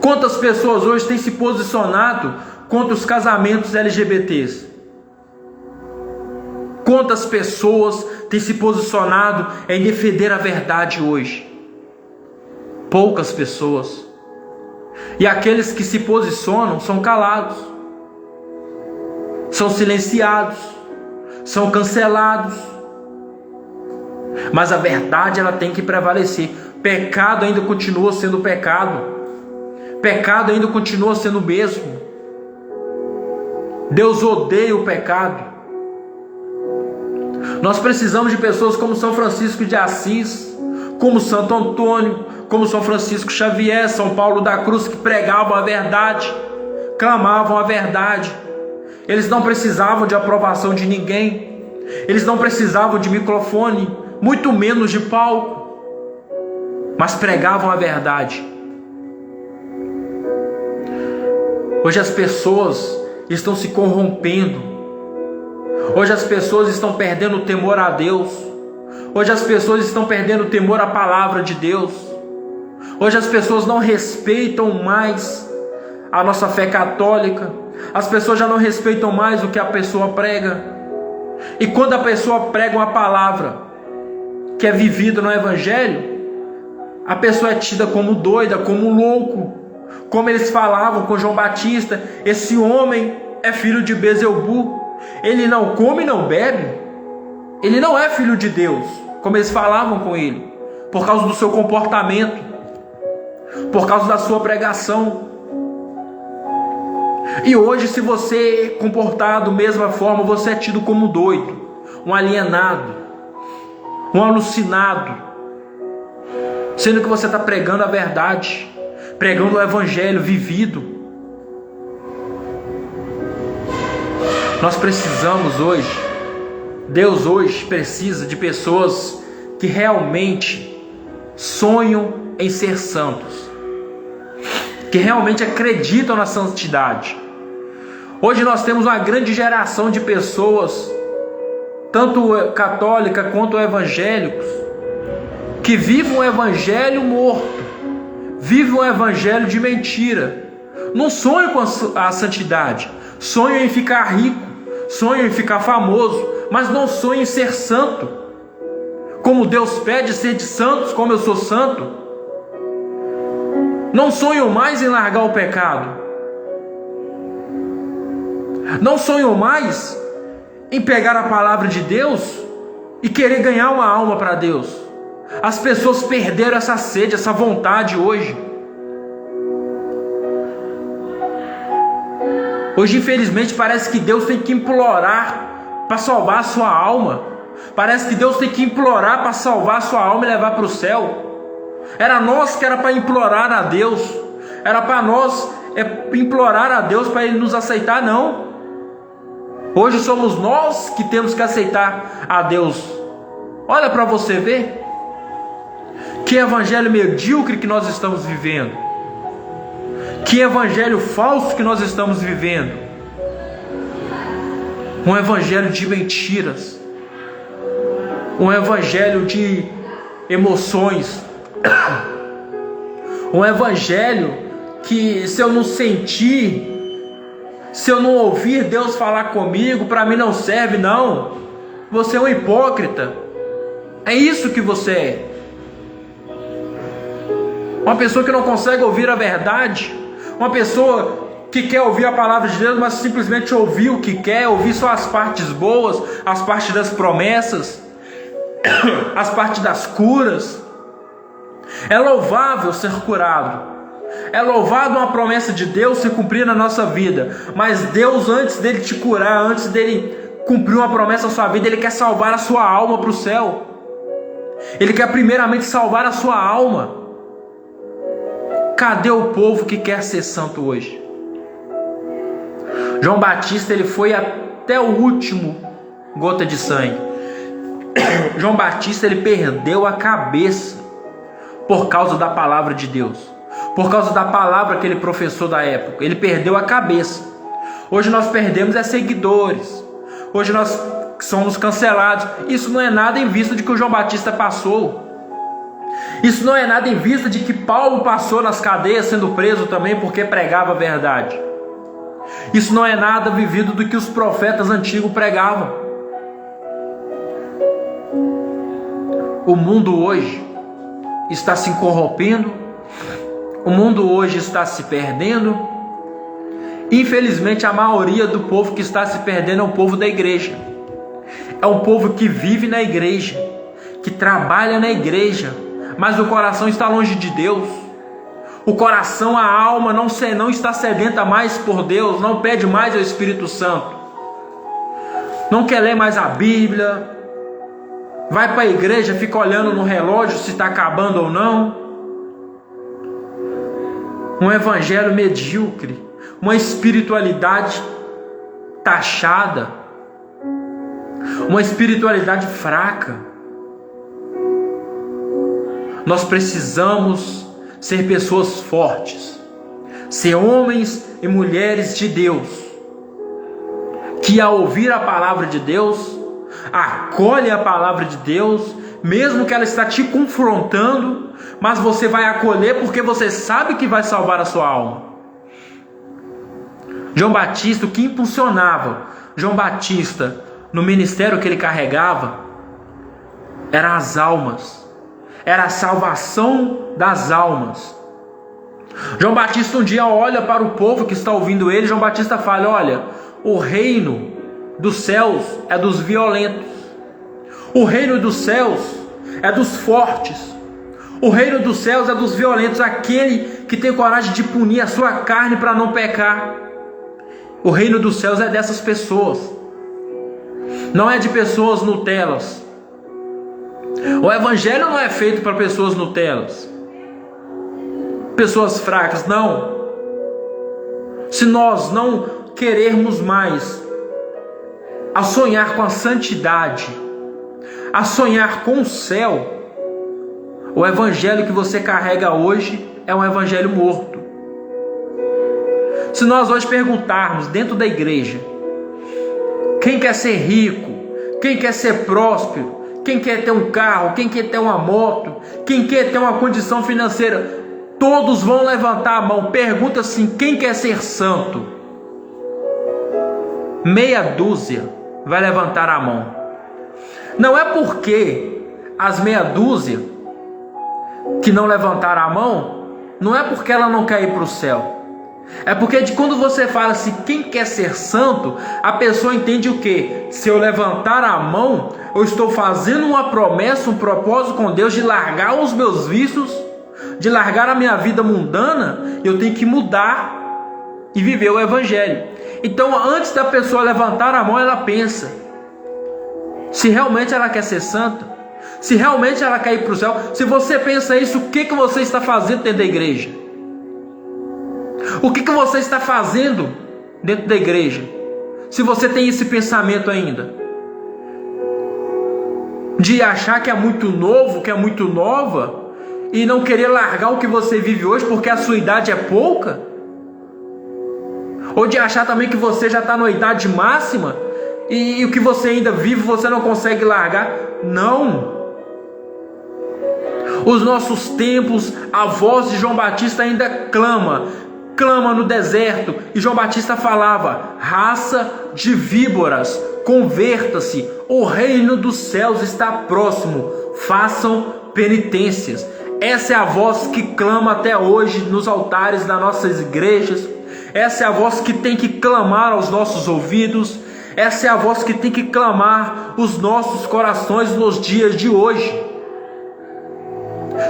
Quantas pessoas hoje têm se posicionado contra os casamentos LGBTs? Quantas pessoas têm se posicionado em defender a verdade hoje? Poucas pessoas. E aqueles que se posicionam são calados, são silenciados, são cancelados. Mas a verdade, ela tem que prevalecer. Pecado ainda continua sendo pecado. Pecado ainda continua sendo o mesmo. Deus odeia o pecado. Nós precisamos de pessoas como São Francisco de Assis, como Santo Antônio, como São Francisco Xavier, São Paulo da Cruz, que pregavam a verdade, clamavam a verdade. Eles não precisavam de aprovação de ninguém. Eles não precisavam de microfone, muito menos de palco, mas pregavam a verdade. Hoje as pessoas estão se corrompendo. Hoje as pessoas estão perdendo o temor a Deus. Hoje as pessoas estão perdendo o temor à palavra de Deus. Hoje as pessoas não respeitam mais a nossa fé católica. As pessoas já não respeitam mais o que a pessoa prega. E quando a pessoa prega uma palavra que é vivida no Evangelho, a pessoa é tida como doida, como louco. Como eles falavam com João Batista: esse homem é filho de Beelzebul. Ele não come e não bebe. Ele não é filho de Deus, como eles falavam com ele, por causa do seu comportamento, por causa da sua pregação. E hoje, se você é comportado da mesma forma, você é tido como doido, um alienado, um alucinado, sendo que você está pregando a verdade, pregando o evangelho vivido. Nós precisamos hoje, Deus hoje precisa de pessoas que realmente sonham em ser santos, que realmente acreditam na santidade. Hoje nós temos uma grande geração de pessoas, tanto católica quanto evangélicos, que vivem um evangelho morto, vivem um evangelho de mentira. Não sonham com a santidade, sonham em ficar rico, sonham em ficar famoso, mas não sonham em ser santo. Como Deus pede ser de santos, como eu sou santo. Não sonham mais em largar o pecado. Não sonham mais em pegar a palavra de Deus e querer ganhar uma alma para Deus. As pessoas perderam essa sede, essa vontade hoje. Hoje, infelizmente, parece que Deus tem que implorar para salvar a sua alma. Parece que Deus tem que implorar para salvar a sua alma e levar para o céu. Era nós que era para implorar a Deus. Era para nós implorar a Deus para Ele nos aceitar, não. Hoje somos nós que temos que aceitar a Deus. Olha para você ver que evangelho medíocre que nós estamos vivendo. Que evangelho falso que nós estamos vivendo. Um evangelho de mentiras. Um evangelho de emoções. Um evangelho que, se eu não sentir, se eu não ouvir Deus falar comigo, para mim não serve, não. Você é um hipócrita. É isso que você é. Uma pessoa que não consegue ouvir a verdade. Uma pessoa que quer ouvir a palavra de Deus, mas simplesmente ouvir o que quer, ouvir só as partes boas, as partes das promessas, as partes das curas. É louvável ser curado. É louvado uma promessa de Deus se cumprir na nossa vida. Mas Deus, antes dele te curar, antes dele cumprir uma promessa na sua vida, Ele quer salvar a sua alma para o céu. Ele quer primeiramente salvar a sua alma. Cadê o povo que quer ser santo hoje? João Batista, ele foi até o último gota de sangue. João Batista, ele perdeu a cabeça por causa da palavra de Deus. Por causa da palavra que ele professou da época. Ele perdeu a cabeça. Hoje nós perdemos seguidores. Hoje nós somos cancelados. Isso não é nada em vista de que o João Batista passou. Isso não é nada em vista de que Paulo passou nas cadeias sendo preso também porque pregava a verdade. Isso não é nada vivido do que os profetas antigos pregavam. O mundo hoje está se corrompendo. O mundo hoje está se perdendo. Infelizmente, a maioria do povo que está se perdendo é o povo da igreja. É um povo que vive na igreja, que trabalha na igreja, mas o coração está longe de Deus. O coração, a alma não está sedenta mais por Deus, não pede mais ao Espírito Santo. Não quer ler mais a Bíblia. Vai para a igreja, fica olhando no relógio se está acabando ou não. Um evangelho medíocre, uma espiritualidade taxada, uma espiritualidade fraca. Nós precisamos ser pessoas fortes, ser homens e mulheres de Deus, que ao ouvir a palavra de Deus, acolhe a palavra de Deus, mesmo que ela está te confrontando, mas você vai acolher porque você sabe que vai salvar a sua alma. João Batista, o que impulsionava João Batista no ministério que ele carregava, eram as almas, era a salvação das almas. João Batista um dia olha para o povo que está ouvindo ele. João Batista fala: olha, o reino dos céus é dos violentos, o reino dos céus é dos fortes, o reino dos céus é dos violentos, aquele que tem coragem de punir a sua carne para não pecar. O reino dos céus é dessas pessoas, não é de pessoas Nutelas. O evangelho não é feito para pessoas Nutelas, pessoas fracas, não. Se nós não querermos mais a sonhar com a santidade, a sonhar com o céu, o evangelho que você carrega hoje é um evangelho morto. Se nós hoje perguntarmos dentro da igreja, quem quer ser rico, quem quer ser próspero, quem quer ter um carro, quem quer ter uma moto, quem quer ter uma condição financeira, todos vão levantar a mão. Pergunta assim: quem quer ser santo? Meia dúzia vai levantar a mão. Não é porque as meia dúzia que não levantaram a mão, não é porque ela não quer ir para o céu. É porque quando você fala assim, quem quer ser santo, a pessoa entende o quê? Se eu levantar a mão, eu estou fazendo uma promessa, um propósito com Deus de largar os meus vícios, de largar a minha vida mundana. Eu tenho que mudar e viver o evangelho. Então, antes da pessoa levantar a mão, ela pensa se realmente ela quer ser santa, se realmente ela quer ir para o céu. Se você pensa isso, o que você está fazendo dentro da igreja? O que você está fazendo dentro da igreja? Se você tem esse pensamento ainda de achar que é muito novo, que é muito nova, e não querer largar o que você vive hoje porque a sua idade é pouca, ou de achar também que você já está na idade máxima e o que você ainda vive você não consegue largar. Não. Os nossos tempos, a voz de João Batista ainda clama no deserto, e João Batista falava: raça de víboras, converta-se, o reino dos céus está próximo, façam penitências. Essa é a voz que clama até hoje nos altares das nossas igrejas. Essa é a voz que tem que clamar aos nossos ouvidos. Essa é a voz que tem que clamar os nossos corações nos dias de hoje.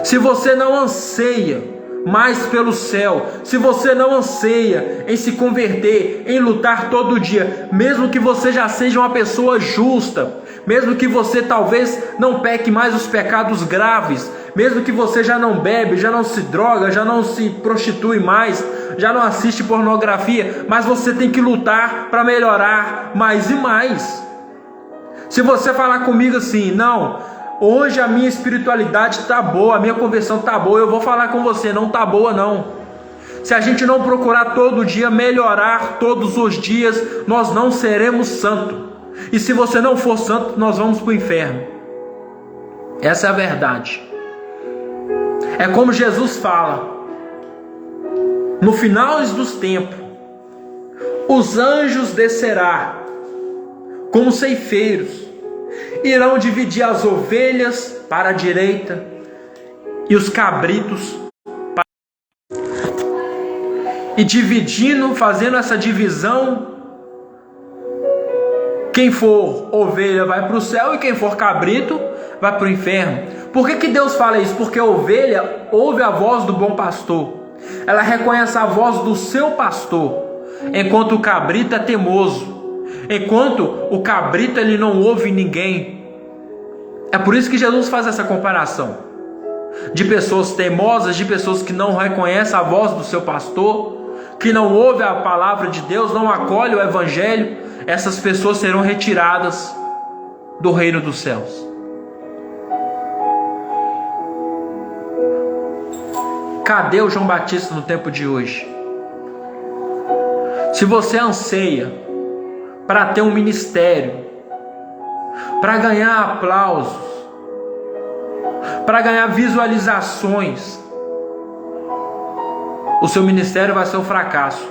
Se você não anseia mais pelo céu, se você não anseia em se converter, em lutar todo dia, mesmo que você já seja uma pessoa justa, mesmo que você talvez não peque mais os pecados graves, mesmo que você já não bebe, já não se droga, já não se prostitui mais, já não assiste pornografia, mas você tem que lutar para melhorar mais e mais. Se você falar comigo assim: não, hoje a minha espiritualidade está boa, a minha conversão está boa, eu vou falar com você: não está boa não. Se a gente não procurar todo dia melhorar todos os dias, nós não seremos santos. E se você não for santo, nós vamos para o inferno. Essa é a verdade. É como Jesus fala: no final dos tempos, os anjos descerão como ceifeiros, irão dividir as ovelhas para a direita e os cabritos para... E dividindo, fazendo essa divisão, quem for ovelha vai para o céu e quem for cabrito vai para o inferno. Por que Deus fala isso? Porque a ovelha ouve a voz do bom pastor, ela reconhece a voz do seu pastor, enquanto o cabrito é teimoso, enquanto o cabrito ele não ouve ninguém. É por isso que Jesus faz essa comparação de pessoas teimosas, de pessoas que não reconhecem a voz do seu pastor, que não ouve a palavra de Deus, não acolhe o evangelho. Essas pessoas serão retiradas do reino dos céus. Cadê o João Batista no tempo de hoje? Se você anseia para ter um ministério, para ganhar aplausos, para ganhar visualizações, o seu ministério vai ser um fracasso.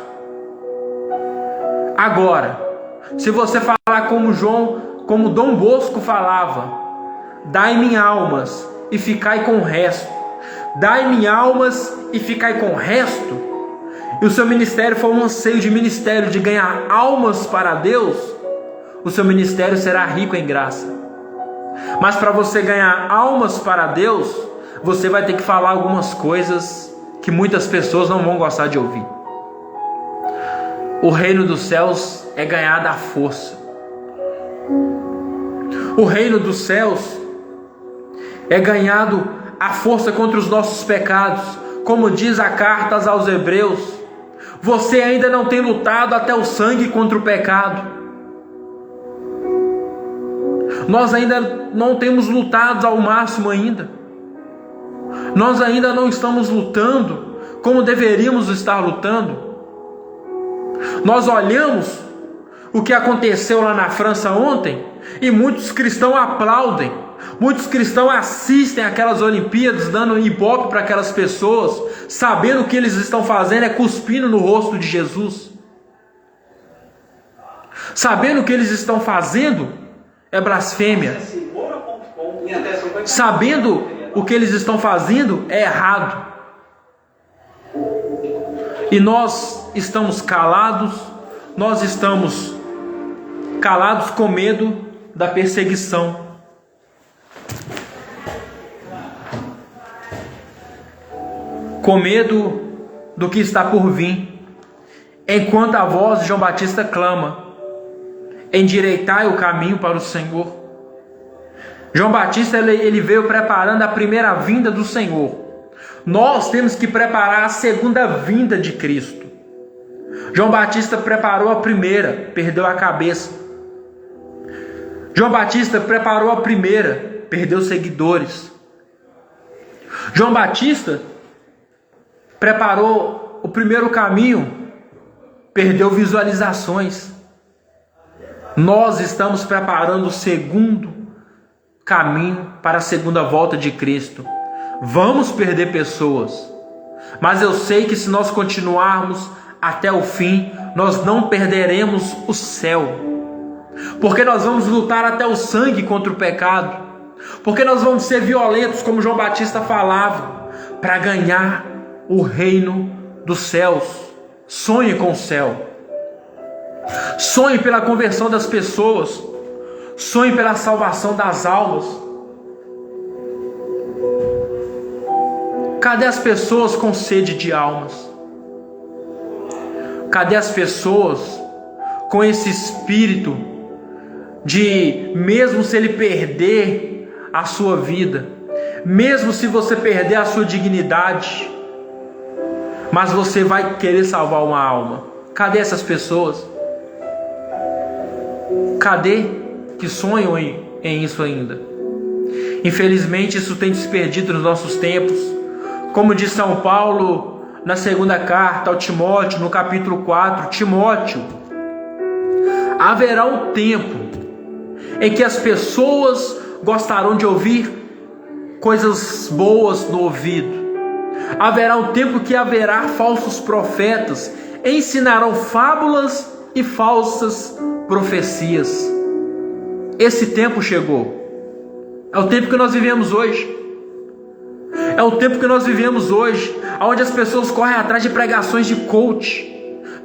Agora, se você falar como Dom Bosco falava: dai-me almas e ficai com o resto, dai-me almas e ficai com o resto, e o seu ministério for um anseio de ministério de ganhar almas para Deus, o seu ministério será rico em graça. Mas para você ganhar almas para Deus, você vai ter que falar algumas coisas que muitas pessoas não vão gostar de ouvir. O reino dos céus é ganhado à força. O reino dos céus é ganhado à força contra os nossos pecados. Como diz a carta aos Hebreus, você ainda não tem lutado até o sangue contra o pecado. Nós ainda não temos lutado ao máximo ainda. Nós ainda não estamos lutando como deveríamos estar lutando. Nós olhamos o que aconteceu lá na França ontem e muitos cristãos aplaudem, muitos cristãos assistem aquelas Olimpíadas, dando ibope para aquelas pessoas, sabendo o que eles estão fazendo é cuspindo no rosto de Jesus, sabendo o que eles estão fazendo é blasfêmia, sabendo o que eles estão fazendo é errado, e nós estamos calados, nós estamos calados com medo da perseguição. Com medo do que está por vir. Enquanto a voz de João Batista clama: endireitai o caminho para o Senhor. João Batista ele veio preparando a primeira vinda do Senhor. Nós temos que preparar a segunda vinda de Cristo. João Batista preparou a primeira, perdeu a cabeça. João Batista preparou a primeira, perdeu seguidores. João Batista preparou o primeiro caminho, perdeu visualizações. Nós estamos preparando o segundo caminho para a segunda volta de Cristo. Vamos perder pessoas, mas eu sei que se nós continuarmos até o fim, nós não perderemos o céu. Porque nós vamos lutar até o sangue contra o pecado. Porque nós vamos ser violentos, como João Batista falava, para ganhar o reino dos céus. Sonhe com o céu. Sonhe pela conversão das pessoas. Sonhe pela salvação das almas. Cadê as pessoas com sede de almas? Cadê as pessoas com esse espírito de, mesmo se ele perder a sua vida, mesmo se você perder a sua dignidade, mas você vai querer salvar uma alma? Cadê essas pessoas? Cadê que sonham em isso ainda? Infelizmente isso tem se perdido nos nossos tempos. Como diz São Paulo na segunda carta ao Timóteo, no capítulo 4, Timóteo, haverá um tempo em que as pessoas gostarão de ouvir coisas boas no ouvido. Haverá um tempo que haverá falsos profetas, ensinarão fábulas e falsas profecias. Esse tempo chegou. É o tempo que nós vivemos hoje. É o tempo que nós vivemos hoje, onde as pessoas correm atrás de pregações de coach,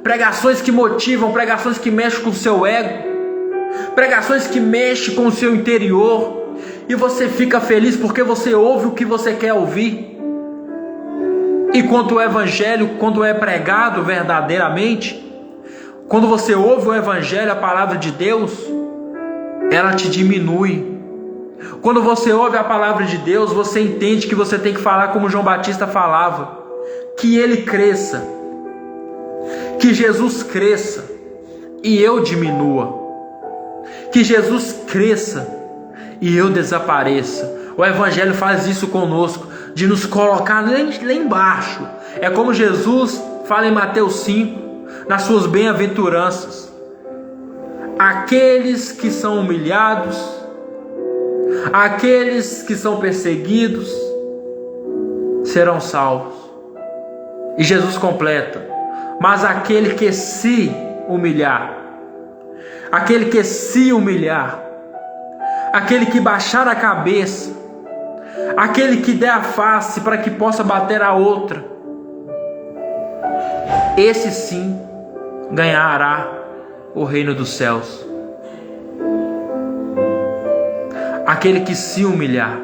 pregações que motivam, pregações que mexem com o seu ego, pregações que mexem com o seu interior, e você fica feliz porque você ouve o que você quer ouvir. E quando o evangelho, quando é pregado verdadeiramente, quando você ouve o evangelho, a palavra de Deus, ela te diminui. Quando você ouve a palavra de Deus, você entende que você tem que falar como João Batista falava, que ele cresça, que Jesus cresça e eu diminua, que Jesus cresça e eu desapareça. O evangelho faz isso conosco, de nos colocar lá embaixo. É como Jesus fala em Mateus 5, nas suas bem-aventuranças: aqueles que são humilhados, aqueles que são perseguidos serão salvos. E Jesus completa: mas aquele que se humilhar, aquele que se humilhar, aquele que baixar a cabeça, aquele que der a face para que possa bater a outra, esse sim ganhará o reino dos céus. Aquele que se humilhar.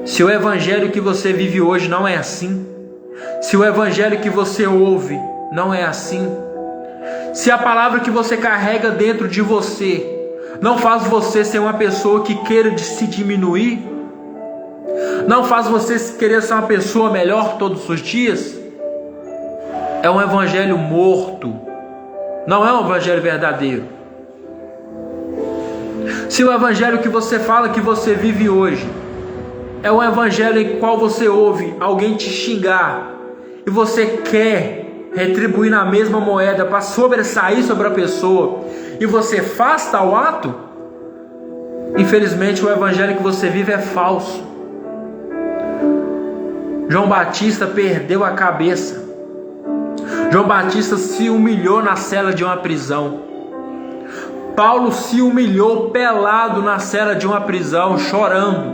Se o evangelho que você vive hoje não é assim, se o evangelho que você ouve não é assim, se a palavra que você carrega dentro de você não faz você ser uma pessoa que queira se diminuir, não faz você querer ser uma pessoa melhor todos os dias, é um evangelho morto, não é um evangelho verdadeiro. Se o evangelho que você fala que você vive hoje é um evangelho em qual você ouve alguém te xingar e você quer retribuir na mesma moeda para sobressair sobre a pessoa, e você faz tal ato, infelizmente o evangelho que você vive é falso. João Batista perdeu a cabeça. João Batista se humilhou na cela de uma prisão. Paulo se humilhou pelado na cela de uma prisão, chorando,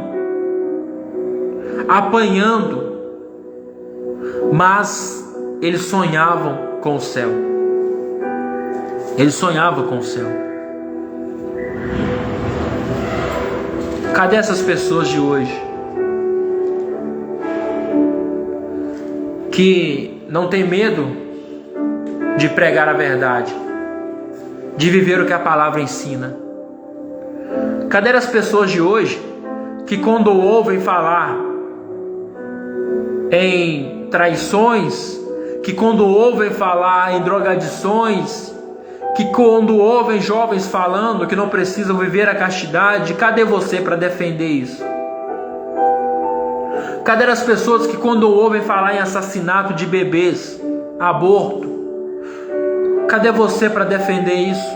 apanhando, mas eles sonhavam com o céu. Eles sonhavam com o céu. Cadê essas pessoas de hoje que não tem medo de pregar a verdade, de viver o que a palavra ensina? Cadê as pessoas de hoje que, quando ouvem falar em traições, que quando ouvem falar em drogadições, que quando ouvem jovens falando que não precisam viver a castidade, cadê você para defender isso? Cadê as pessoas que, quando ouvem falar em assassinato de bebês, aborto, cadê você para defender isso?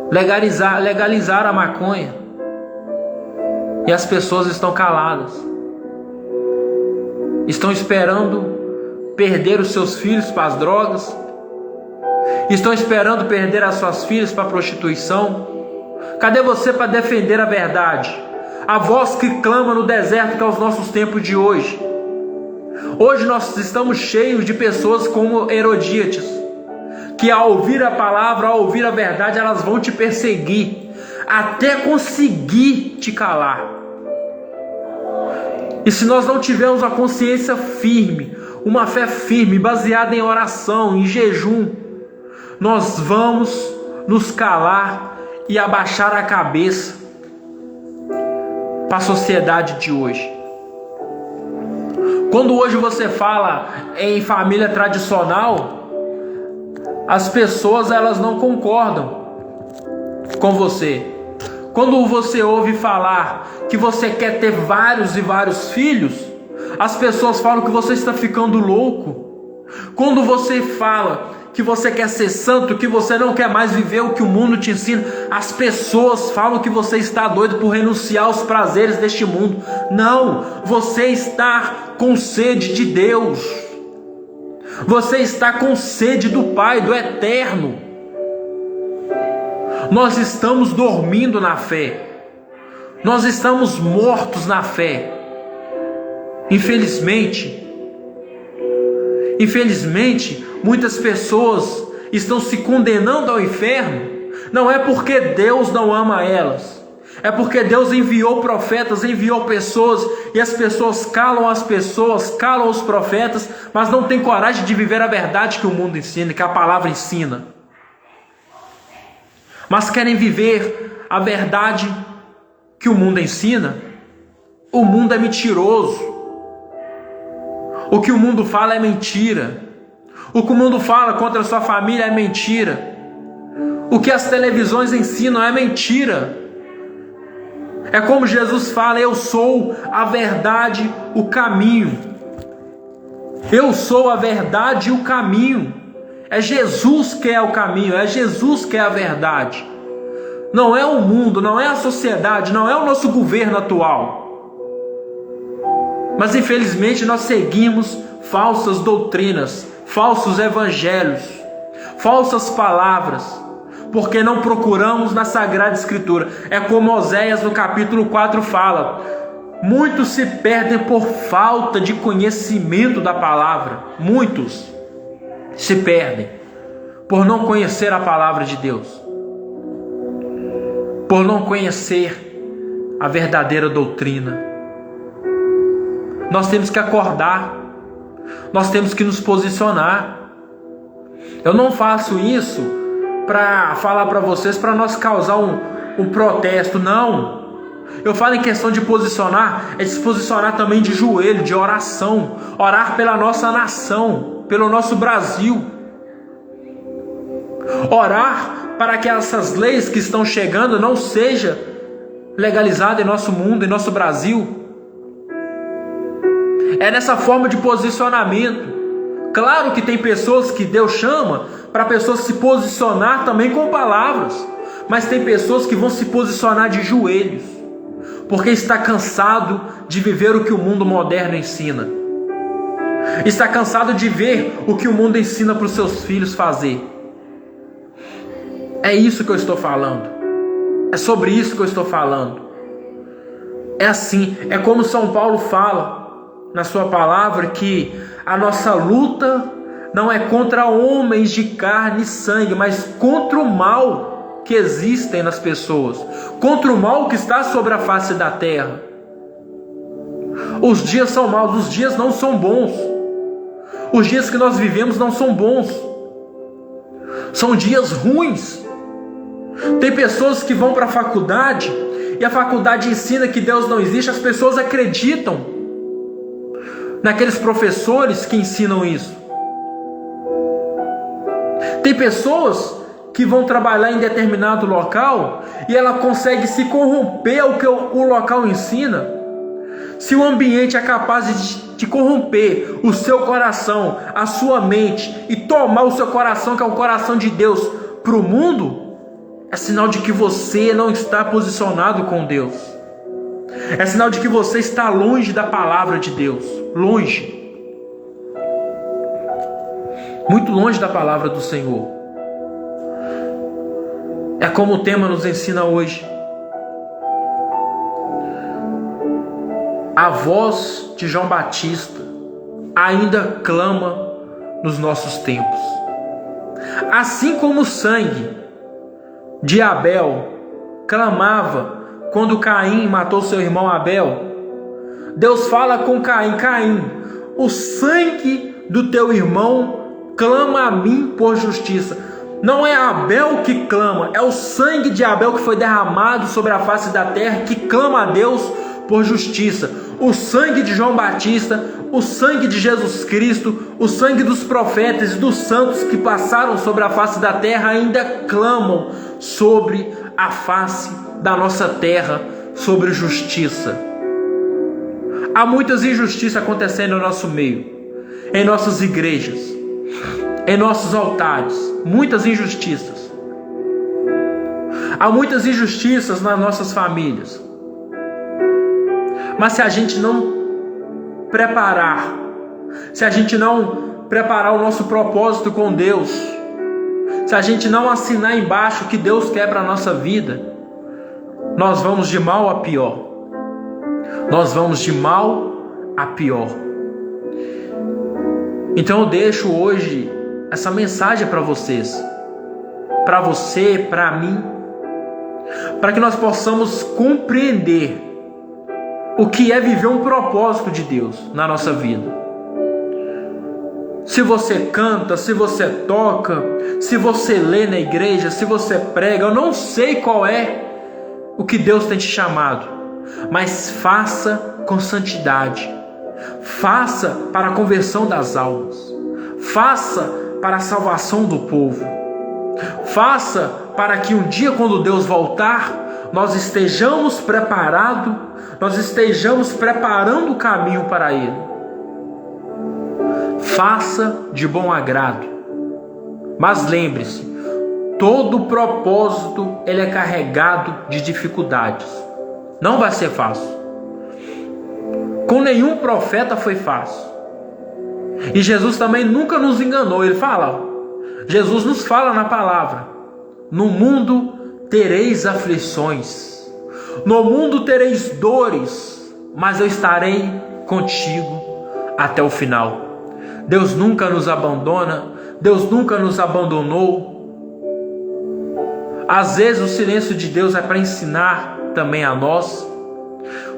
Legalizar a maconha, e as pessoas estão caladas, estão esperando perder os seus filhos para as drogas, estão esperando perder as suas filhas para a prostituição. Cadê você para defender a verdade? A voz que clama no deserto, que é os nossos tempos de hoje. Hoje nós estamos cheios de pessoas como Herodíades, que ao ouvir a palavra, ao ouvir a verdade, elas vão te perseguir até conseguir te calar. E se nós não tivermos a consciência firme, uma fé firme, baseada em oração, em jejum, nós vamos nos calar e abaixar a cabeça para a sociedade de hoje. Quando hoje você fala em família tradicional, as pessoas elas não concordam com você. Quando você ouve falar que você quer ter vários e vários filhos, as pessoas falam que você está ficando louco. Quando você fala que você quer ser santo, que você não quer mais viver o que o mundo te ensina, as pessoas falam que você está doido por renunciar aos prazeres deste mundo. Não, você está com sede de Deus. Você está com sede do Pai, do Eterno. Nós estamos dormindo na fé. Nós estamos mortos na fé. Infelizmente, muitas pessoas estão se condenando ao inferno. Não é porque Deus não ama elas, é porque Deus enviou profetas, enviou pessoas, e as pessoas calam os profetas, mas não têm coragem de viver a verdade que o mundo ensina, que a palavra ensina. Mas querem viver a verdade que o mundo ensina. O mundo é mentiroso. O que o mundo fala é mentira. O que o mundo fala contra a sua família é mentira. O que as televisões ensinam é mentira. É como Jesus fala: eu sou a verdade, o caminho. Eu sou a verdade e o caminho. É Jesus que é o caminho, é Jesus que é a verdade. Não é o mundo, não é a sociedade, não é o nosso governo atual. Mas infelizmente nós seguimos falsas doutrinas, falsos evangelhos, falsas palavras, porque não procuramos na Sagrada Escritura. É como Oséias no capítulo 4 fala: muitos se perdem por falta de conhecimento da palavra. Muitos se perdem por não conhecer a palavra de Deus, por não conhecer a verdadeira doutrina. Nós temos que acordar, nós temos que nos posicionar. Eu não faço isso para falar para vocês, para nós causar um protesto, não. Eu falo em questão de posicionar, é se posicionar também de joelho, de oração, orar pela nossa nação, pelo nosso Brasil, orar para que essas leis que estão chegando não sejam legalizadas em nosso mundo, em nosso Brasil. É nessa forma de posicionamento. Claro que tem pessoas que Deus chama para pessoas se posicionar também com palavras, mas tem pessoas que vão se posicionar de joelhos, porque está cansado de viver o que o mundo moderno ensina. Está cansado de ver o que o mundo ensina para os seus filhos fazer. É isso que eu estou falando. É sobre isso que eu estou falando. É assim, é como São Paulo fala na sua palavra, que a nossa luta não é contra homens de carne e sangue, mas contra o mal que existem nas pessoas, contra o mal que está sobre a face da terra. Os dias são maus, os dias não são bons. Os dias que nós vivemos não são bons. São dias ruins. Tem pessoas que vão para a faculdade e a faculdade ensina que Deus não existe. As pessoas acreditam naqueles professores que ensinam isso. Tem pessoas que vão trabalhar em determinado local e ela consegue se corromper ao que o local ensina. Se o ambiente é capaz de corromper o seu coração, a sua mente, e tomar o seu coração, que é o coração de Deus, para o mundo, é sinal de que você não está posicionado com Deus. É sinal de que você está longe da palavra de Deus. Longe. Muito longe da palavra do Senhor. É como o tema nos ensina hoje. A voz de João Batista ainda clama nos nossos tempos. Assim como o sangue de Abel clamava quando Caim matou seu irmão Abel, Deus fala com Caim: Caim, o sangue do teu irmão clama a mim por justiça. Não é Abel que clama, é o sangue de Abel que foi derramado sobre a face da terra que clama a Deus por justiça. O sangue de João Batista, o sangue de Jesus Cristo, o sangue dos profetas e dos santos que passaram sobre a face da terra ainda clamam sobre a face da nossa terra, sobre justiça. Há muitas injustiças acontecendo no nosso meio, em nossas igrejas, em nossos altares, muitas injustiças. Há muitas injustiças nas nossas famílias. Mas se a gente não preparar, se a gente não preparar o nosso propósito com Deus, se a gente não assinar embaixo o que Deus quer para a nossa vida, nós vamos de mal a pior. Nós vamos de mal a pior. Então eu deixo hoje essa mensagem para vocês, para você, para mim, para que nós possamos compreender o que é viver um propósito de Deus na nossa vida. Se você canta, se você toca, se você lê na igreja, se você prega, eu não sei qual é o que Deus tem te chamado, mas faça com santidade. Faça para a conversão das almas. Faça para a salvação do povo. Faça para que um dia, quando Deus voltar, nós estejamos preparados, nós estejamos preparando o caminho para Ele. Faça de bom agrado. Mas lembre-se, todo propósito ele é carregado de dificuldades. Não vai ser fácil. Com nenhum profeta foi fácil. E Jesus também nunca nos enganou. Ele fala, Jesus nos fala na palavra: no mundo tereis aflições, no mundo tereis dores, mas eu estarei contigo até o final. Deus nunca nos abandona, Deus nunca nos abandonou. Às vezes o silêncio de Deus é para ensinar também a nós,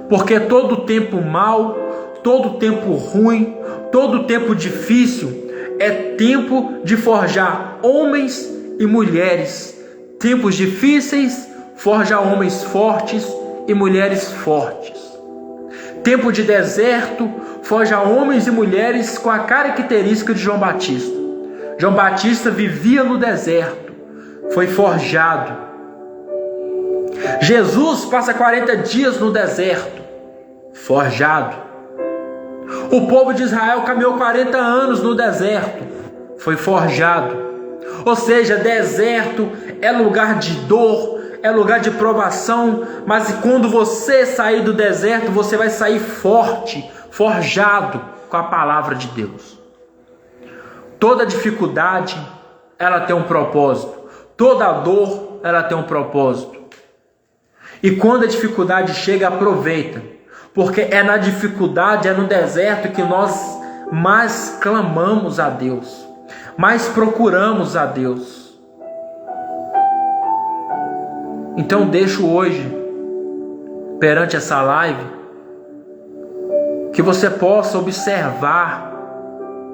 porque todo tempo mau, todo tempo ruim, todo tempo difícil é tempo de forjar homens e mulheres. Tempos difíceis forja homens fortes e mulheres fortes. Tempo de deserto forja homens e mulheres com a característica de João Batista. João Batista vivia no deserto, foi forjado. Jesus passa 40 dias no deserto, forjado. O povo de Israel caminhou 40 anos no deserto, foi forjado. Ou seja, deserto é lugar de dor, é lugar de provação, mas quando você sair do deserto, você vai sair forte, forjado com a palavra de Deus. Toda dificuldade, ela tem um propósito. Toda dor, ela tem um propósito. E quando a dificuldade chega, aproveita. Porque é na dificuldade, é no deserto que nós mais clamamos a Deus, mais procuramos a Deus. Então deixo hoje, perante essa live, que você possa observar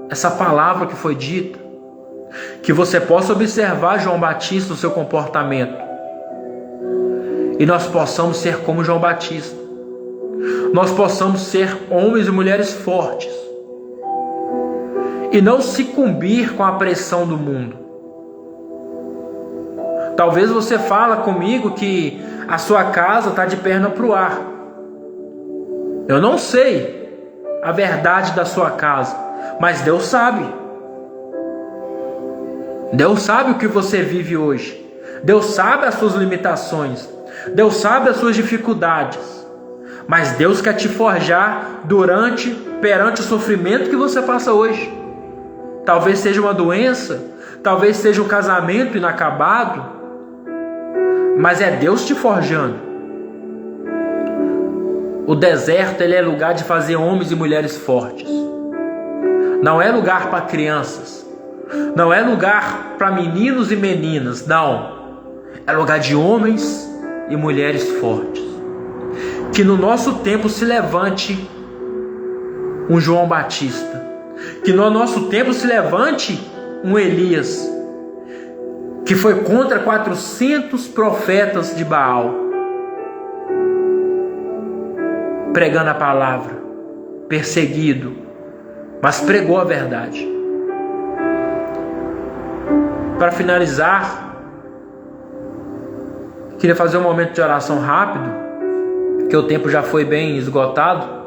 essa palavra que foi dita, que você possa observar João Batista, o seu comportamento, e nós possamos ser como João Batista. Nós possamos ser homens e mulheres fortes e não sucumbir com a pressão do mundo. Talvez você fala comigo que a sua casa está de perna para o ar. Eu não sei a verdade da sua casa, mas Deus sabe. Deus sabe o que você vive hoje. Deus sabe as suas limitações. Deus sabe as suas dificuldades. Mas Deus quer te forjar perante o sofrimento que você passa hoje. Talvez seja uma doença, talvez seja um casamento inacabado, mas é Deus te forjando. O deserto, ele é lugar de fazer homens e mulheres fortes. Não é lugar para crianças. Não é lugar para meninos e meninas. Não. É lugar de homens e mulheres fortes. Que no nosso tempo se levante um João Batista. Que no nosso tempo se levante um Elias, que foi contra 400 profetas de Baal, pregando a palavra, perseguido, mas pregou a verdade. Para finalizar, queria fazer um momento de oração rápido, que o tempo já foi bem esgotado.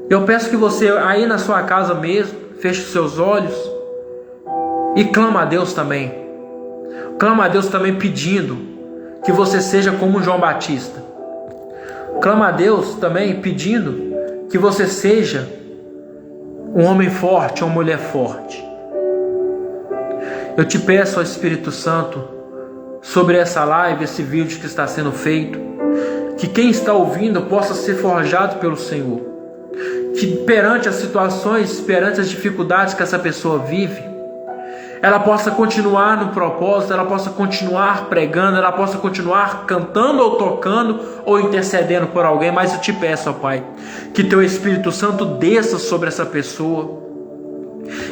Eu peço que você aí na sua casa mesmo, feche os seus olhos e clama a Deus também. Clama a Deus também pedindo que você seja como João Batista. Clama a Deus também pedindo que você seja um homem forte, uma mulher forte. Eu te peço, ó Espírito Santo, sobre essa live, esse vídeo que está sendo feito, que quem está ouvindo possa ser forjado pelo Senhor. Que perante as situações, perante as dificuldades que essa pessoa vive, ela possa continuar no propósito, ela possa continuar pregando, ela possa continuar cantando ou tocando ou intercedendo por alguém. Mas eu te peço, ó Pai, que Teu Espírito Santo desça sobre essa pessoa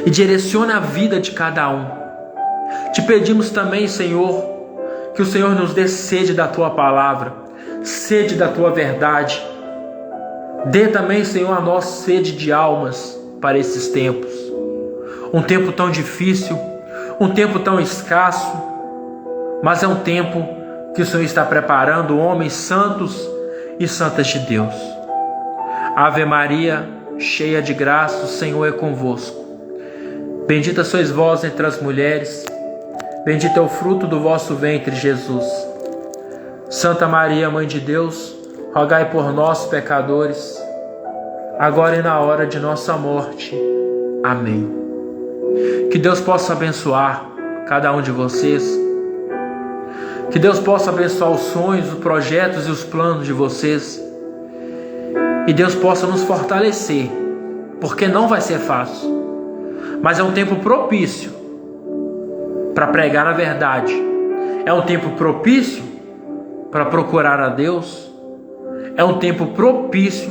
e direcione a vida de cada um. Te pedimos também, Senhor, que o Senhor nos dê sede da Tua palavra, sede da Tua verdade. Dê também, Senhor, a nós sede de almas para esses tempos. Um tempo tão difícil, um tempo tão escasso, mas é um tempo que o Senhor está preparando homens santos e santas de Deus. Ave Maria, cheia de graça, o Senhor é convosco. Bendita sois vós entre as mulheres, bendito é o fruto do vosso ventre, Jesus. Santa Maria, Mãe de Deus, rogai por nós, pecadores, agora e na hora de nossa morte. Amém. Que Deus possa abençoar cada um de vocês. Que Deus possa abençoar os sonhos, os projetos e os planos de vocês. E Deus possa nos fortalecer, porque não vai ser fácil, mas é um tempo propício para pregar a verdade. É um tempo propício para procurar a Deus. É um tempo propício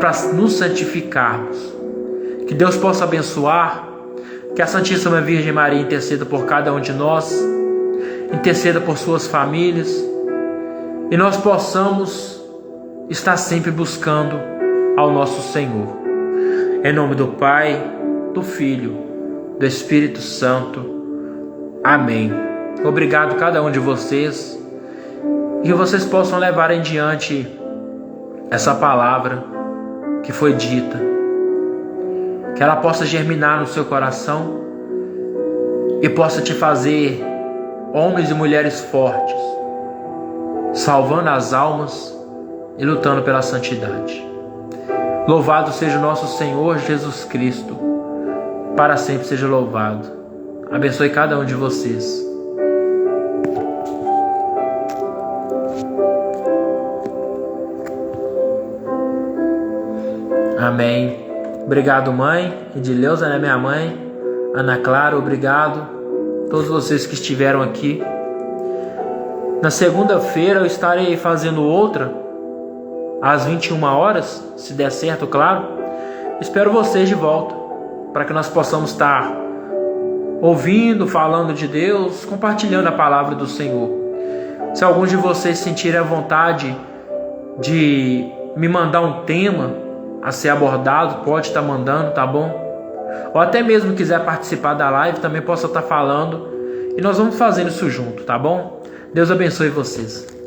para nos santificarmos. Que Deus possa abençoar, que a Santíssima Virgem Maria interceda por cada um de nós, interceda por suas famílias, e nós possamos estar sempre buscando ao nosso Senhor. Em nome do Pai, do Filho, do Espírito Santo. Amém. Obrigado a cada um de vocês, e que vocês possam levar em diante essa palavra que foi dita, que ela possa germinar no seu coração e possa te fazer homens e mulheres fortes, salvando as almas e lutando pela santidade. Louvado seja o nosso Senhor Jesus Cristo, para sempre seja louvado. Abençoe cada um de vocês. Amém. Obrigado, mãe. Edileuza, né, minha mãe. Ana Clara, obrigado. Todos vocês que estiveram aqui. Na segunda-feira eu estarei fazendo outra, às 21 horas, se der certo, claro. Espero vocês de volta, para que nós possamos estar ouvindo, falando de Deus, compartilhando a palavra do Senhor. Se alguns de vocês sentirem a vontade de me mandar um tema a ser abordado, pode estar mandando, tá bom? Ou até mesmo quiser participar da live, também possa estar falando, e nós vamos fazendo isso junto, tá bom? Deus abençoe vocês.